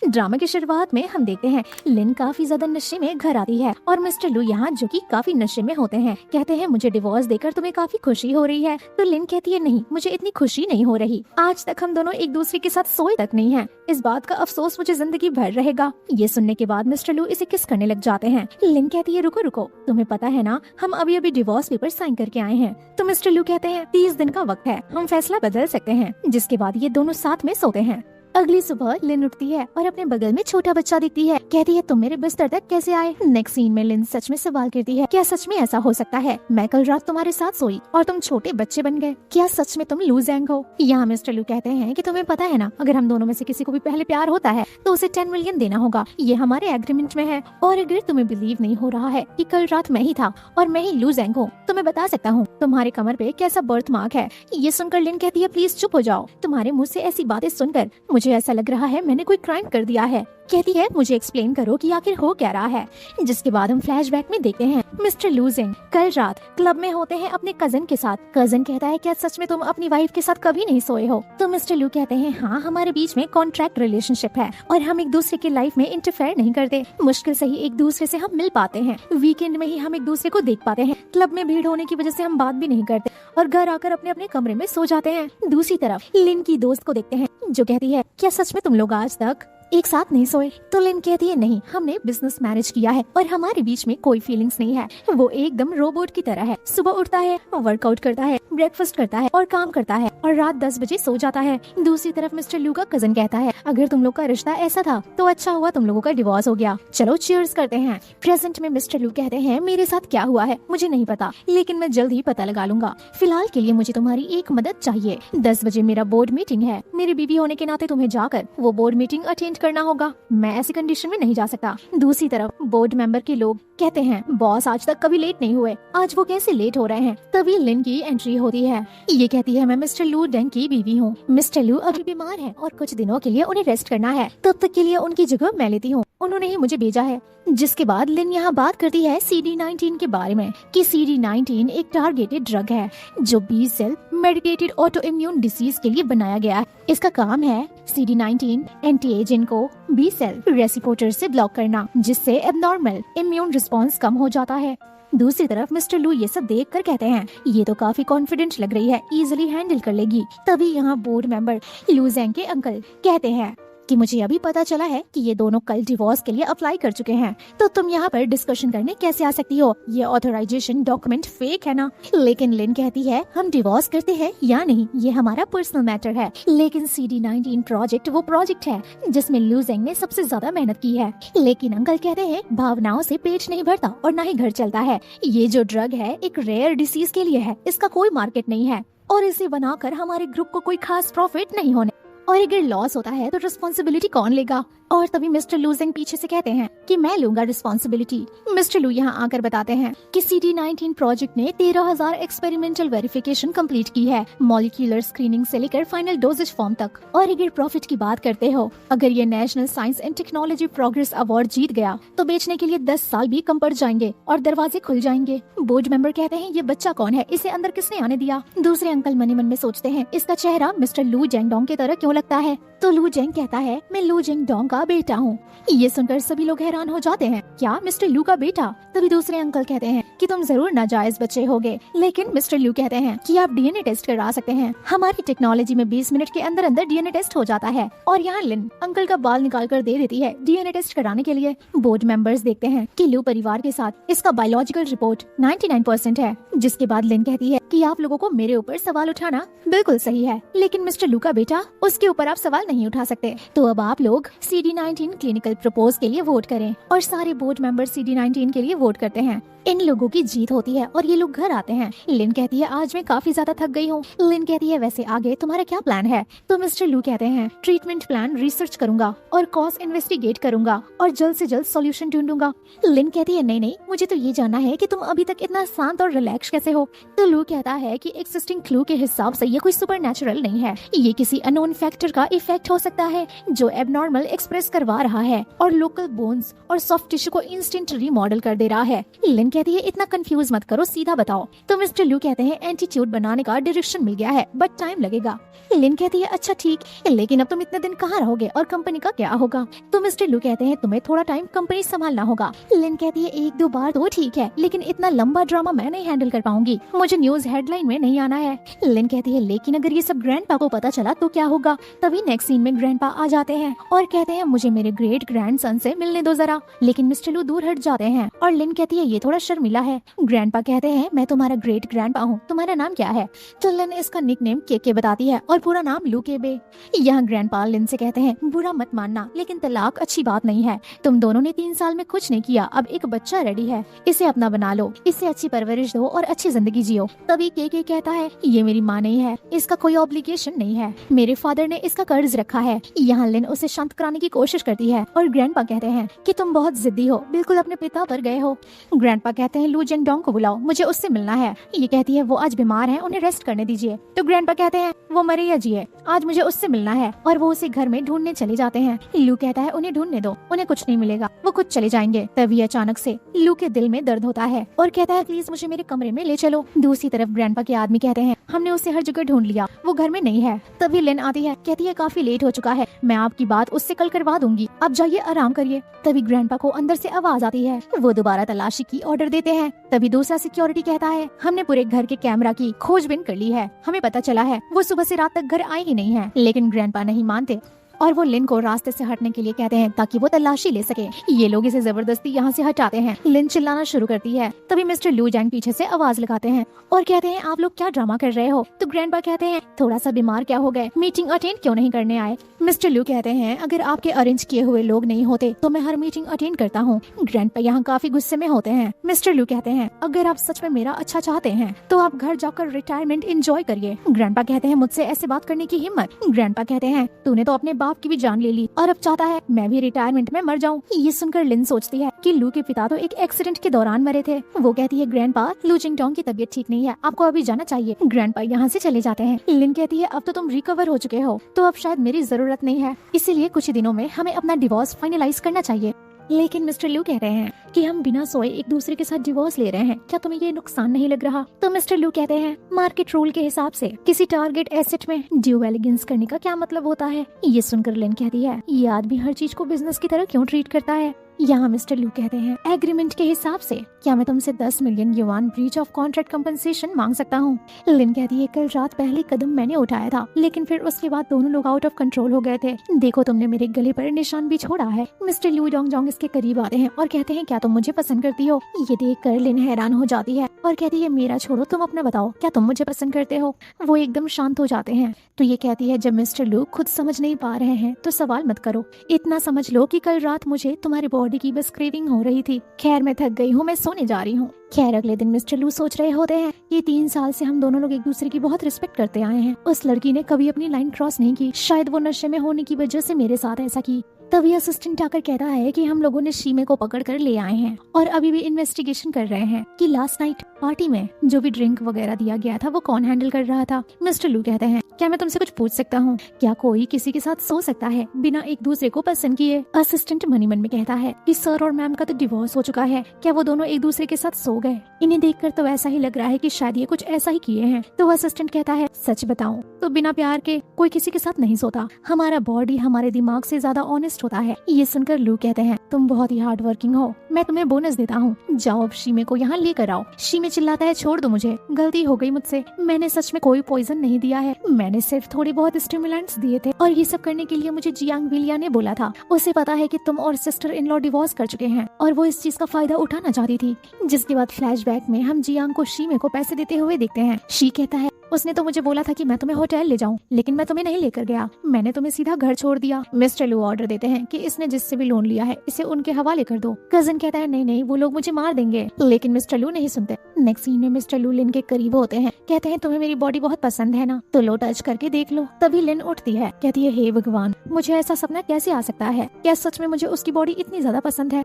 Drama की शुरुआत में हम देखते हैं लिन काफी ज्यादा नशे में घर आती है और मिस्टर लू यहाँ जो कि काफी नशे में होते हैं कहते हैं मुझे डिवोर्स देकर तुम्हें काफी खुशी हो रही है। तो लिन कहती है नहीं, मुझे इतनी खुशी नहीं हो रही। आज तक हम दोनों एक दूसरे के साथ सोए तक नहीं हैं। इस बात का अफसोस मुझे जिंदगी भर रहेगा। ये सुनने के बाद मिस्टर लू इसे किस करने लग जाते हैं। लिन कहती है रुको रुको, तुम्हें पता है ना हम अभी अभी डिवोर्स पेपर साइन करके आए हैं। तो मिस्टर लू कहते हैं 30 दिन का वक्त है, हम फैसला बदल सकते हैं। जिसके बाद ये दोनों साथ में सोते हैं। अगली सुबह लिन उठती है और अपने बगल में छोटा बच्चा दिखती है। कहती है तुम मेरे बिस्तर तक कैसे आए। नेक्स्ट सीन में लिन सच में सवाल करती है क्या सच में ऐसा हो सकता है, मैं कल रात तुम्हारे साथ सोई और तुम छोटे बच्चे बन गए, क्या सच में तुम लू ज़ैंग हो। यहाँ मिस्टर लू कहते हैं कि तुम्हें पता है ना, अगर हम दोनों में से किसी को भी पहले प्यार होता है तो उसे 10 मिलियन देना होगा, ये हमारे एग्रीमेंट में है। और अगर तुम्हें बिलीव नहीं हो रहा है कि कल रात मैं ही था और मैं ही लू ज़ैंग हूँ, तो मैं बता सकता हूँ तुम्हारे कमर पे कैसा बर्थ मार्क है। ये सुनकर लिन कहती है प्लीज चुप हो जाओ, तुम्हारे मुँह से ऐसी बातें सुनकर मुझे ऐसा लग रहा है मैंने कोई क्राइम कर दिया है। कहती है मुझे एक्सप्लेन करो कि आखिर हो क्या रहा है। जिसके बाद हम फ्लैशबैक में देखते हैं मिस्टर लू ज़ैंग कल रात क्लब में होते हैं अपने कजन के साथ। कजन कहता है क्या सच में तुम अपनी वाइफ के साथ कभी नहीं सोए हो। तो मिस्टर लू कहते हैं हाँ, हमारे बीच में कॉन्ट्रैक्ट रिलेशनशिप है और हम एक दूसरे की लाइफ में इंटरफेयर नहीं करते। मुश्किल से ही एक दूसरे से हम मिल पाते हैं, वीकेंड में ही हम एक दूसरे को देख पाते हैं। क्लब में भीड़ होने की वजह से हम बात भी नहीं करते और घर आकर अपने अपने कमरे में सो जाते हैं। दूसरी तरफ लिन की दोस्त को देखते हैं जो कहती है क्या सच में तुम लोग आज तक एक साथ नहीं सोए। तो लिन कहती है नहीं, हमने बिजनेस मैनेज किया है और हमारे बीच में कोई फीलिंग्स नहीं है। वो एकदम रोबोट की तरह है, सुबह उठता है, वर्कआउट करता है, ब्रेकफास्ट करता है और काम करता है और रात 10 बजे सो जाता है। दूसरी तरफ मिस्टर लू का कजन कहता है अगर तुम लोग का रिश्ता ऐसा था तो अच्छा हुआ तुम लोगों का डिवोर्स हो गया, चलो चीयर्स करते हैं। प्रेजेंट में मिस्टर लू कहते हैं मेरे साथ क्या हुआ है मुझे नहीं पता, लेकिन मैं जल्द ही पता लगा लूंगा। फिलहाल के लिए मुझे तुम्हारी एक मदद चाहिए। 10 बजे मेरा बोर्ड मीटिंग है, मेरी बीवी होने के नाते तुम्हें जाकर वो बोर्ड मीटिंग अटेंड करना होगा, मैं ऐसी कंडीशन में नहीं जा सकता। दूसरी तरफ बोर्ड मेंबर के लोग कहते हैं बॉस आज तक कभी लेट नहीं हुए, आज वो कैसे लेट हो रहे हैं। तभी लिन की एंट्री होती है। ये कहती है मैं मिस्टर लू ज़ैंग की बीवी हूँ। मिस्टर लू अभी बीमार है और कुछ दिनों के लिए उन्हें रेस्ट करना है, तब तक के लिए उनकी जगह मैं लेती हूँ, उन्होंने ही मुझे भेजा है। जिसके बाद लिन यहाँ बात करती है CD19 के बारे में कि CD19 एक टारगेटेड ड्रग है जो B cell medicated autoimmune disease के लिए बनाया गया है। इसका काम है CD19 एंटी एजेंट को बी सेल रेसिप्रोटर से ब्लॉक करना, जिससे एबनॉर्मल इम्यून रिस्पॉन्स कम हो जाता है। दूसरी तरफ मिस्टर लू ये सब देख कर कहते हैं ये तो काफी कॉन्फिडेंट लग रही है, इजिली हैंडल कर लेगी। तभी यहाँ बोर्ड मेंबर लू ज़ैंग के अंकल कहते हैं कि मुझे अभी पता चला है कि ये दोनों कल डिवोर्स के लिए अप्लाई कर चुके हैं, तो तुम यहाँ पर डिस्कशन करने कैसे आ सकती हो, ये ऑथराइजेशन डॉक्यूमेंट फेक है ना। लेकिन लिन कहती है हम डिवोर्स करते हैं या नहीं ये हमारा पर्सनल मैटर है, लेकिन CD19 प्रोजेक्ट वो प्रोजेक्ट है जिसमें लू ज़ैंग ने सबसे ज्यादा मेहनत की है। लेकिन अंकल कहते हैं भावनाओं से पेट नहीं भरता और न ही घर चलता है, ये जो ड्रग है एक रेयर डिसीज के लिए है, इसका कोई मार्केट नहीं है और इसे बनाकर हमारे ग्रुप को कोई खास प्रॉफिट नहीं होने, और अगर लॉस होता है तो रिस्पॉन्सिबिलिटी कौन लेगा। और तभी मिस्टर लू ज़ैंग पीछे से कहते हैं कि मैं लूंगा रिस्पॉन्सिबिलिटी। मिस्टर लू यहाँ आकर बताते हैं कि CD19 प्रोजेक्ट ने 13,000 एक्सपेरिमेंटल वेरिफिकेशन कंप्लीट की है, मॉलिक्यूलर स्क्रीनिंग से लेकर फाइनल डोजेज फॉर्म तक। और अगर प्रॉफिट की बात करते हो, अगर ये national science and technology progress award जीत गया तो बेचने के लिए 10 साल भी कम पड़ जाएंगे और दरवाजे खुल जाएंगे। बोर्ड मेंबर कहते हैं ये बच्चा कौन है, इसे अंदर किसने आने दिया। दूसरे अंकल मन ही मन में सोचते हैं इसका चेहरा मिस्टर लू ज़ैंग की तरह क्यों लगता है। तो लू ज़ैंग कहता है मैं लू ज़ैंग का बेटा हूँ। ये सुनकर सभी लोग हैरान हो जाते हैं, क्या मिस्टर लू का बेटा। तभी दूसरे अंकल कहते हैं कि तुम जरूर नाजायज बच्चे होगे, लेकिन मिस्टर लू कहते हैं कि आप DNA टेस्ट करा सकते हैं, हमारी टेक्नोलॉजी में 20 मिनट के अंदर अंदर DNA टेस्ट हो जाता है। और यहाँ लिन अंकल का बाल निकाल कर दे देती है DNA टेस्ट कराने के लिए। बोर्ड मेंबर्स देखते हैं कि लू परिवार के साथ इसका बायोलॉजिकल रिपोर्ट 99% है। जिसके बाद लिन कहती है कि आप लोगों को मेरे ऊपर सवाल उठाना बिल्कुल सही है, लेकिन मिस्टर लू का बेटा उसके ऊपर आप सवाल नहीं उठा सकते। तो अब आप लोग CD19 क्लिनिकल प्रपोज के लिए वोट करें। और सारे बोर्ड मेंबर CD19 के लिए वोट करते हैं। इन लोगों की जीत होती है और ये लोग घर आते हैं। लिन कहती है आज मैं काफी ज्यादा थक गई हूँ। लिन कहती है वैसे आगे तुम्हारा क्या प्लान है। तो मिस्टर लू कहते हैं ट्रीटमेंट प्लान रिसर्च करूंगा और कॉज इन्वेस्टिगेट करूंगा और जल्द से जल्द सॉल्यूशन ढूंढूंगा। लिन कहती है नहीं नहीं, मुझे तो ये जानना है कि तुम अभी तक इतना शांत और रिलैक्स कैसे हो। तो लू कहता है कि एक्सिस्टिंग क्लू के हिसाब से ये कोई सुपर नेचुरल नहीं है, ये किसी अननोन फैक्टर का इफेक्ट डिफेक्ट हो सकता है जो एबनॉर्मल एक्सप्रेस करवा रहा है और लोकल बोन्स और सॉफ्ट टिश्यू को इंस्टेंट रीमॉडल कर दे रहा है। लिन कहती है इतना कंफ्यूज मत करो, सीधा बताओ। तो मिस्टर लू कहते हैं एंटीट्यूड बनाने का डायरेक्शन मिल गया है बट टाइम लगेगा। लिन कहती है अच्छा ठीक, लेकिन अब तुम इतने दिन कहाँ रहोगे और कंपनी का क्या होगा? तो मिस्टर लू कहते हैं तुम्हें थोड़ा टाइम कंपनी संभालना होगा। लिन कहती है एक दो बार तो ठीक है, लेकिन इतना लंबा ड्रामा मैं नहीं हैंडल कर पाऊंगी, मुझे न्यूज हेडलाइन में नहीं आना है। लिन कहती है लेकिन अगर ये सब ग्रैंडपा को पता चला तो क्या होगा? तभी नेक्स्ट सीन में ग्रैंडपा आ जाते हैं और कहते हैं मुझे मेरे ग्रेट ग्रैंडसन से मिलने दो जरा। लेकिन मिस्टर लू दूर हट जाते हैं और लिन कहती है ये थोड़ा शर्मिला है। ग्रैंडपा कहते हैं मैं तुम्हारा ग्रेट ग्रैंडपा हूँ, तुम्हारा नाम क्या है? तो लिन इसका निकनेम केके बताती है और पूरा नाम लू केबे। यहाँ ग्रैंडपा लिन से कहते हैं बुरा मत मानना, लेकिन तलाक अच्छी बात नहीं है। तुम दोनों ने 3 साल में कुछ नहीं किया, अब एक बच्चा रेडी है, इसे अपना बना लो, इससे अच्छी परवरिश दो और अच्छी जिंदगी जियो। तभी केके कहता है ये मेरी माँ नहीं है, इसका कोई ऑब्लिगेशन नहीं है, मेरे फादर ने इसका कर्ज रखा है। यहाँ लिन उसे शांत कराने की कोशिश करती है और ग्रैंडपा कहते हैं कि तुम बहुत जिद्दी हो, बिल्कुल अपने पिता पर गए हो। ग्रैंडपा कहते हैं लू जेंगडोंग को बुलाओ, मुझे उससे मिलना है। ये कहती है वो आज बीमार है, उन्हें रेस्ट करने दीजिए। तो ग्रैंडपा कहते हैं वो मरे या जिए, आज मुझे उससे मिलना है, और वो उसे घर में ढूंढने चले जाते हैं। लू कहता है उन्हें ढूंढने दो, उन्हें कुछ नहीं मिलेगा, वो खुद चले जाएंगे। तभी अचानक से लू के दिल में दर्द होता है और कहता है प्लीज मुझे मेरे कमरे में ले चलो। दूसरी तरफ ग्रैंडपा के आदमी कहते हैं हमने उसे हर जगह ढूंढ लिया, वो घर में नहीं है। तभी लिन आती है, कहती है काफी लेट हो चुका है, मैं आपकी बात उससे कल करवा दूंगी, अब जाइए आराम करिए। तभी ग्रैंडपा को अंदर से आवाज आती है, वो दोबारा तलाशी की ऑर्डर देते हैं। तभी दूसरा सिक्योरिटी कहता है हमने पूरे घर के कैमरा की खोजबीन कर ली है, हमें पता चला है वो सुबह से रात तक घर आए ही नहीं है। लेकिन ग्रैंडपा नहीं मानते और वो लिन को रास्ते से हटने के लिए कहते हैं ताकि वो तलाशी ले सके। ये लोग इसे जबरदस्ती यहाँ से हटाते हैं। लिन चिल्लाना शुरू करती है। तभी मिस्टर लू जैंग पीछे से आवाज लगाते हैं और कहते हैं आप लोग क्या ड्रामा कर रहे हो? तो ग्रैंडपा कहते हैं थोड़ा सा बीमार क्या हो गए, मीटिंग अटेंड क्यों नहीं करने आए? मिस्टर लू कहते हैं अगर आपके अरेंज किए हुए लोग नहीं होते तो मैं हर मीटिंग अटेंड करता हूँ। ग्रैंडपा यहाँ काफी गुस्से में होते हैं। मिस्टर लू कहते हैं अगर आप सच में मेरा अच्छा चाहते हैं तो आप घर जाकर रिटायरमेंट एंजॉय करिए। ग्रैंडपा कहते हैं मुझसे ऐसे बात करने की हिम्मत? ग्रैंडपा कहते हैं तूने तो अपने बाप की भी जान ले ली और अब चाहता है मैं भी रिटायरमेंट में मर जाऊं। ये सुनकर लिन सोचती है कि लू के पिता तो एक एक्सीडेंट के दौरान मरे थे। वो कहती है ग्रैंडपा लू जिंगडोंग की तबीयत ठीक नहीं है, आपको अभी जाना चाहिए। ग्रैंडपा यहाँ से चले जाते हैं। लिन कहती है अब तो तुम रिकवर हो चुके हो, तो अब शायद मेरी जरूरत नहीं है, इसीलिए कुछ ही दिनों में हमें अपना डिवोर्स फाइनलाइज करना चाहिए। लेकिन मिस्टर लू कह रहे हैं कि हम बिना सोए एक दूसरे के साथ डिवोर्स ले रहे हैं, क्या तुम्हें ये नुकसान नहीं लग रहा? तो मिस्टर लू कहते हैं मार्केट रूल के हिसाब से किसी टारगेट एसेट में ड्यू एलिगेंस करने का क्या मतलब होता है? ये सुनकर लिन कहती है ये आदमी हर चीज को बिजनेस की तरह क्यों ट्रीट करता है? यहाँ मिस्टर लू कहते हैं एग्रीमेंट के हिसाब से क्या मैं तुमसे 10 million yuan breach of contract compensation मांग सकता हूँ? लिन कहती है कल रात पहले कदम मैंने उठाया था, लेकिन फिर उसके बाद दोनों लोग आउट ऑफ कंट्रोल हो गए थे, देखो तुमने मेरे गले पर निशान भी छोड़ा है। मिस्टर लू डोंगजोंग इसके करीब आते हैं और कहते हैं क्या तुम मुझे पसंद करती हो? ये देख कर लिन हैरान हो जाती है और कहती है मेरा छोड़ो, तुम अपना बताओ, क्या तुम मुझे पसंद करते हो? वो एकदम शांत हो जाते हैं। तो ये कहती है जब मिस्टर लू खुद समझ नहीं पा रहे हैं तो सवाल मत करो, इतना समझ लो कि कल रात मुझे तुम्हारी बॉडी की बस क्रेविंग हो रही थी। खैर मैं थक गई हूँ, मैं सोने जा रही हूँ। खैर अगले दिन मिस्टर लू सोच रहे होते हैं ये 3 साल से हम दोनों लोग एक दूसरे की बहुत रिस्पेक्ट करते आए हैं, उस लड़की ने कभी अपनी लाइन क्रॉस नहीं की, शायद वो नशे में होने की वजह से मेरे साथ ऐसा की। तभी असिस्टेंट आकर कहता है कि हम लोगों ने शीमे को पकड़ कर ले आए हैं और अभी भी इन्वेस्टिगेशन कर रहे हैं कि लास्ट नाइट पार्टी में जो भी ड्रिंक वगैरह दिया गया था वो कौन हैंडल कर रहा था। मिस्टर लू कहते हैं क्या मैं तुमसे कुछ पूछ सकता हूँ, क्या कोई किसी के साथ सो सकता है बिना एक दूसरे को पसंद किए? असिस्टेंट मनी मन में कहता है कि सर और मैम का तो डिवोर्स हो चुका है, क्या वो दोनों एक दूसरे के साथ सो गए? इन्हें देखकर तो ऐसा ही लग रहा है कि शायद ये कुछ ऐसा ही किए हैं। तो असिस्टेंट कहता है सच बताऊं तो बिना प्यार के कोई किसी के साथ नहीं सोता, हमारा बॉडी हमारे दिमाग से ज्यादा ऑनेस्ट होता है। ये सुनकर लू कहते हैं तुम बहुत ही हार्ड वर्किंग हो, मैं तुम्हें बोनस देता हूँ, जाओ अब शीमे को यहाँ लेकर आओ। शीमे चिल्लाता है छोड़ दो मुझे, गलती हो गई मुझसे, मैंने सच में कोई पॉइजन नहीं दिया है, मैंने सिर्फ थोड़े बहुत स्टिमुलेंट्स दिए थे और ये सब करने के लिए मुझे जियांग विलिया ने बोला था। उसे पता है कि तुम और सिस्टर इन लॉ डिवोर्स कर चुके हैं और वो इस चीज का फायदा उठाना चाहती थी। जिसके बाद फ्लैशबैक में हम जियांग को शीमे को पैसे देते हुए देखते हैं। शी कहता है उसने तो मुझे बोला था कि मैं तुम्हें होटल ले जाऊं, लेकिन मैं तुम्हें नहीं लेकर गया, मैंने तुम्हें सीधा घर छोड़ दिया। मिस्टर लू ऑर्डर देते हैं कि इसने जिससे भी लोन लिया है इसे उनके हवाले कर दो। कजिन कहता है नहीं नहीं वो लोग मुझे मार देंगे, लेकिन मिस्टर लू नहीं सुनते। नेक्स्ट सीन में मिस्टर लू लिन के करीब होते हैं, कहते हैं तुम्हें मेरी बॉडी बहुत पसंद है ना, तो लो टच करके देख लो। तभी लिन उठती है, कहती है हे भगवान मुझे ऐसा सपना कैसे आ सकता है, क्या सच में मुझे उसकी बॉडी इतनी ज्यादा पसंद है?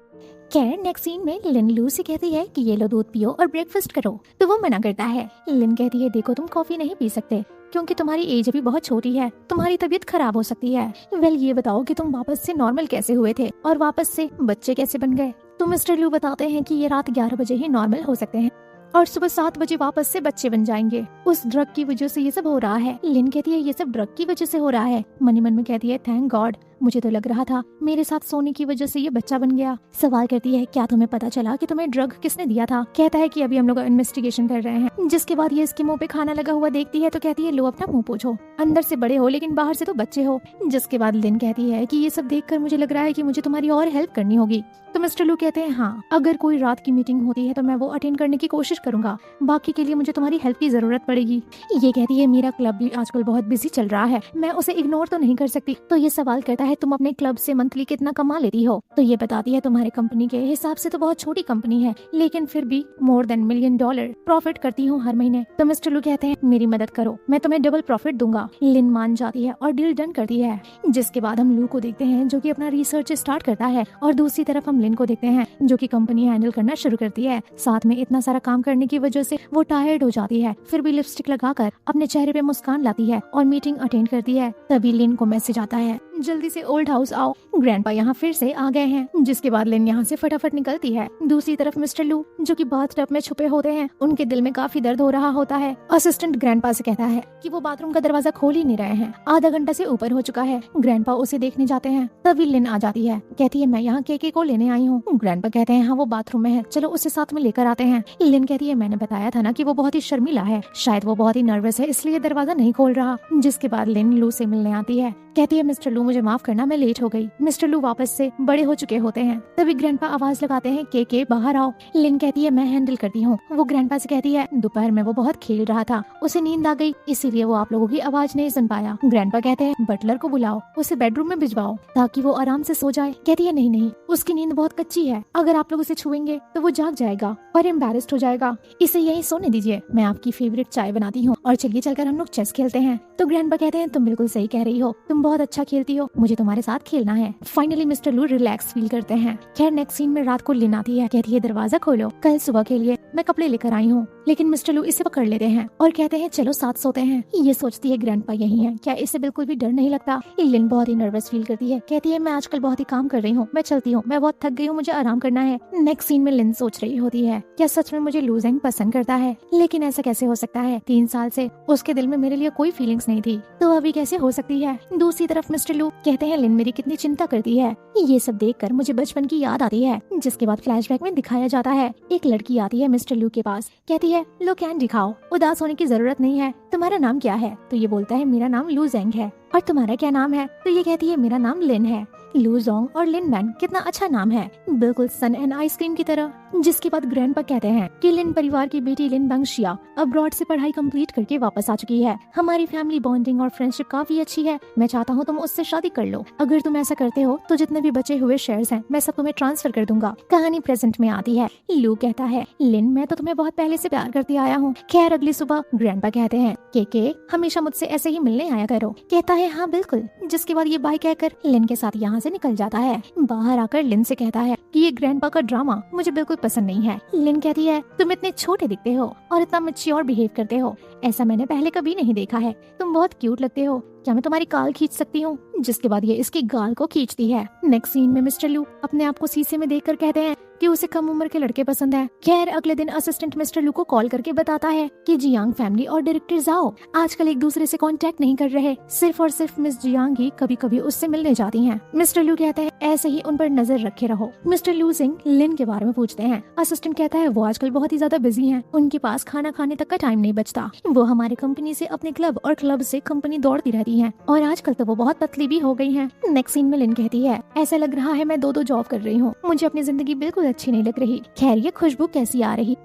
खैर नेक्स्ट सीन में लिन लू से कहती है कि ये लो दूध पियो और ब्रेकफास्ट करो, तो वो मना करता है। लिन कहती है देखो तुम कॉफी नहीं पी सकते क्योंकि तुम्हारी एज अभी बहुत छोटी है, तुम्हारी तबीयत खराब हो सकती है। वेल ये बताओ कि तुम वापस से नॉर्मल कैसे हुए थे और वापस से बच्चे कैसे बन गए। तो मिस्टर लू बताते हैं कि ये रात 11 बजे ही नॉर्मल हो सकते हैं और सुबह 7 बजे वापस से बच्चे बन जाएंगे। उस ड्रग की वजह से ये सब हो रहा है। लिन कहती है ये सब ड्रग की वजह से हो रहा है। मन ही मन में कहती है थैंक गॉड, मुझे तो लग रहा था मेरे साथ सोने की वजह से ये बच्चा बन गया। सवाल करती है क्या तुम्हें पता चला कि तुम्हें ड्रग किसने दिया था। कहता है कि अभी हम लोग इन्वेस्टिगेशन कर रहे हैं। जिसके बाद ये इसके मुंह पे खाना लगा हुआ देखती है तो कहती है लो अपना मुंह पोछो, अंदर से बड़े हो लेकिन बाहर से तो बच्चे हो। जिसके बाद लिन कहती है कि ये सब देखकर मुझे लग रहा है कि मुझे तुम्हारी और हेल्प करनी होगी। तो मिस्टर लू कहते हैं हाँ, अगर कोई रात की मीटिंग होती है तो मैं वो अटेंड करने की कोशिश करूंगा, बाकी के लिए मुझे तुम्हारी हेल्प की जरूरत पड़ेगी। ये कहती है मेरा क्लब भी आजकल बहुत बिजी चल रहा है, मैं उसे इग्नोर तो नहीं कर सकती। तो ये सवाल करता है तुम अपने क्लब से मंथली कितना कमा लेती हो। तो ये बताती है तुम्हारे कंपनी के हिसाब से तो बहुत छोटी कंपनी है लेकिन फिर भी more than $1 million प्रॉफिट करती हूँ हर महीने। तो मिस्टर लू कहते हैं मेरी मदद करो, मैं तुम्हें डबल प्रॉफिट दूंगा। लिन मान जाती है और डील डन करती है। जिसके बाद हम लू को देखते हैं जो कि अपना रिसर्च स्टार्ट करता है और दूसरी तरफ हम लिन को देखते हैं जो कि कंपनी हैंडल करना शुरू करती है। साथ में इतना सारा काम करने की वजह से वो टायर्ड हो जाती है, फिर भी लिपस्टिक लगाकर अपने चेहरे पे मुस्कान लाती है और मीटिंग अटेंड करती है। तभी लिन को मैसेज आता है जल्दी से ओल्ड हाउस आओ, ग्रैंडपा यहाँ फिर से आ गए हैं। जिसके बाद लिन यहाँ से फटाफट निकलती है। दूसरी तरफ मिस्टर लू जो कि बाथटब में छुपे होते हैं, उनके दिल में काफी दर्द हो रहा होता है। असिस्टेंट ग्रैंडपा से कहता है कि वो बाथरूम का दरवाजा खोल ही नहीं रहे हैं, आधा घंटा से ऊपर हो चुका है। ग्रैंडपा उसे देखने जाते हैं। तभी लिन आ जाती है, कहती है मैं यहाँ केके को लेने आई हूँ। ग्रैंडपा कहते हैं हाँ वो बाथरूम में है, चलो उसे साथ में लेकर आते हैं। लिन कहती है मैंने बताया था ना कि वो बहुत ही शर्मीला है, शायद वो बहुत ही नर्वस है इसलिए दरवाजा नहीं खोल रहा। जिसके बाद लिन लू से मिलने आती है, कहती है मिस्टर लू मुझे माफ करना, मैं लेट हो गई। मिस्टर लू वापस से बड़े हो चुके होते हैं। तभी ग्रैंडपा आवाज लगाते हैं के बाहर आओ। लिन कहती है मैं हैंडल करती हूँ। वो ग्रैंडपा से कहती है दोपहर में वो बहुत खेल रहा था, उसे नींद आ गई इसीलिए वो आप लोगों की आवाज नहीं सुन पाया। ग्रैंडपा कहते हैं बटलर को बुलाओ, उसे बेडरूम में भिजवाओ ताकि वो आराम से सो जाए। कहती है नहीं उसकी नींद बहुत कच्ची है, अगर आप लोग उसे छुएंगे तो वो जाग जाएगा और एम्बैरेस्ड हो जाएगा, इसे यही सोने दीजिए, मैं आपकी फेवरेट चाय बनाती हूँ और चलिए चलकर हम लोग चेस खेलते हैं। तो ग्रैंडपा कहते हैं तुम बिल्कुल सही कह रही हो, तुम बहुत अच्छा खेलती हो, मुझे तुम्हारे साथ खेलना है। फाइनली मिस्टर लू रिलैक्स फील करते हैं। खैर नेक्स्ट सीन में रात को लिन आती है, कहती है दरवाजा खोलो, कल सुबह के लिए मैं कपड़े लेकर आई हूँ। लेकिन मिस्टर लू इसे पकड़ लेते हैं और कहते हैं चलो साथ सोते हैं। ये सोचती है ग्रैंडपा यही है, क्या इसे बिल्कुल भी डर नहीं लगता। लिन बहुत ही नर्वस फील करती है, कहती है मैं आजकल बहुत ही काम कर रही हूँ, मैं चलती हूँ, मैं बहुत थक गई हूँ, मुझे आराम करना है। नेक्स्ट सीन में लिन सोच रही होती है क्या सच में मुझे लू ज़ेंग पसंद करता है, लेकिन ऐसा कैसे हो सकता है, 3 साल से उसके दिल में मेरे लिए कोई फीलिंग्स नहीं थी, तो अभी कैसे हो सकती है। दूसरी तरफ मिस्टर लू कहते हैं लिन मेरी कितनी चिंता करती है। ये सब देखकर मुझे बचपन की याद आती है। जिसके बाद फ्लैशबैक में दिखाया जाता है एक लड़की आती है मिस्टर लू के पास, कहती है लो कैंडी खाओ, उदास होने की जरूरत नहीं है, तुम्हारा नाम क्या है। तो ये बोलता है मेरा नाम लू ज़ेंग है, और तुम्हारा क्या नाम है। तो ये कहती है मेरा नाम लिन है। लू ज़ोंग और लिन मैन कितना अच्छा नाम है, बिल्कुल सन एंड आइसक्रीम की तरह। जिसके बाद ग्रैंडपा कहते हैं कि लिन परिवार की बेटी लिन बंगशिया अब्रॉड से पढ़ाई कंप्लीट करके वापस आ चुकी है, हमारी फैमिली बॉन्डिंग और फ्रेंडशिप काफी अच्छी है, मैं चाहता हूँ तुम उससे शादी कर लो। अगर तुम ऐसा करते हो तो जितने भी बचे हुए शेयर्स हैं मैं सब तुम्हें ट्रांसफर कर दूंगा। कहानी प्रेजेंट में आती है। लू कहता है लिन मैं तो तुम्हें बहुत पहले से प्यार करते आया हूँ। खैर अगली सुबह ग्रैंडपा कहते हैं के हमेशा मुझसे ऐसे ही मिलने आया करो। कहता है हाँ बिल्कुल। जिसके बाद ये बाय कहकर लिन के साथ यहाँ से निकल जाता है। बाहर आकर लिन से कहता है कि ये ग्रैंडपा का ड्रामा मुझे बिल्कुल पसंद नहीं है। लिन कहती है तुम इतने छोटे दिखते हो और इतना मैच्योर बिहेव करते हो, ऐसा मैंने पहले कभी नहीं देखा है, तुम बहुत क्यूट लगते हो, क्या मैं तुम्हारी गाल खींच सकती हूँ। जिसके बाद ये इसकी गाल को खींचती है। नेक्स्ट सीन में मिस्टर लू अपने आप को शीशे में देखकर कहते हैं कि उसे कम उम्र के लड़के पसंद है। खैर अगले दिन असिस्टेंट मिस्टर लू को कॉल करके बताता है कि जियांग फैमिली और डायरेक्टर जाओ आजकल एक दूसरे से कांटेक्ट नहीं कर रहे, सिर्फ और सिर्फ मिस जियांग ही कभी कभी उससे मिलने जाती हैं। मिस्टर लू कहते हैं ऐसे ही उन पर नजर रखे रहो। मिस्टर लू ज़ेंग लिन के बारे में पूछते हैं। असिस्टेंट कहता है वो आजकल बहुत ही ज्यादा बिजी हैं, उनके पास खाना खाने तक का टाइम नहीं बचता, वो हमारे कंपनी से अपने क्लब और क्लब से कंपनी दौड़ती रहती हैं और आजकल तो वो बहुत पतली भी हो गई हैं। नेक्स्ट सीन में लिन कहती है ऐसा लग रहा है मैं 2 जॉब कर रही हूँ, मुझे अपनी जिंदगी बिल्कुल अच्छी नहीं लग रही। खैर ये खुशबू कैसी आ रही,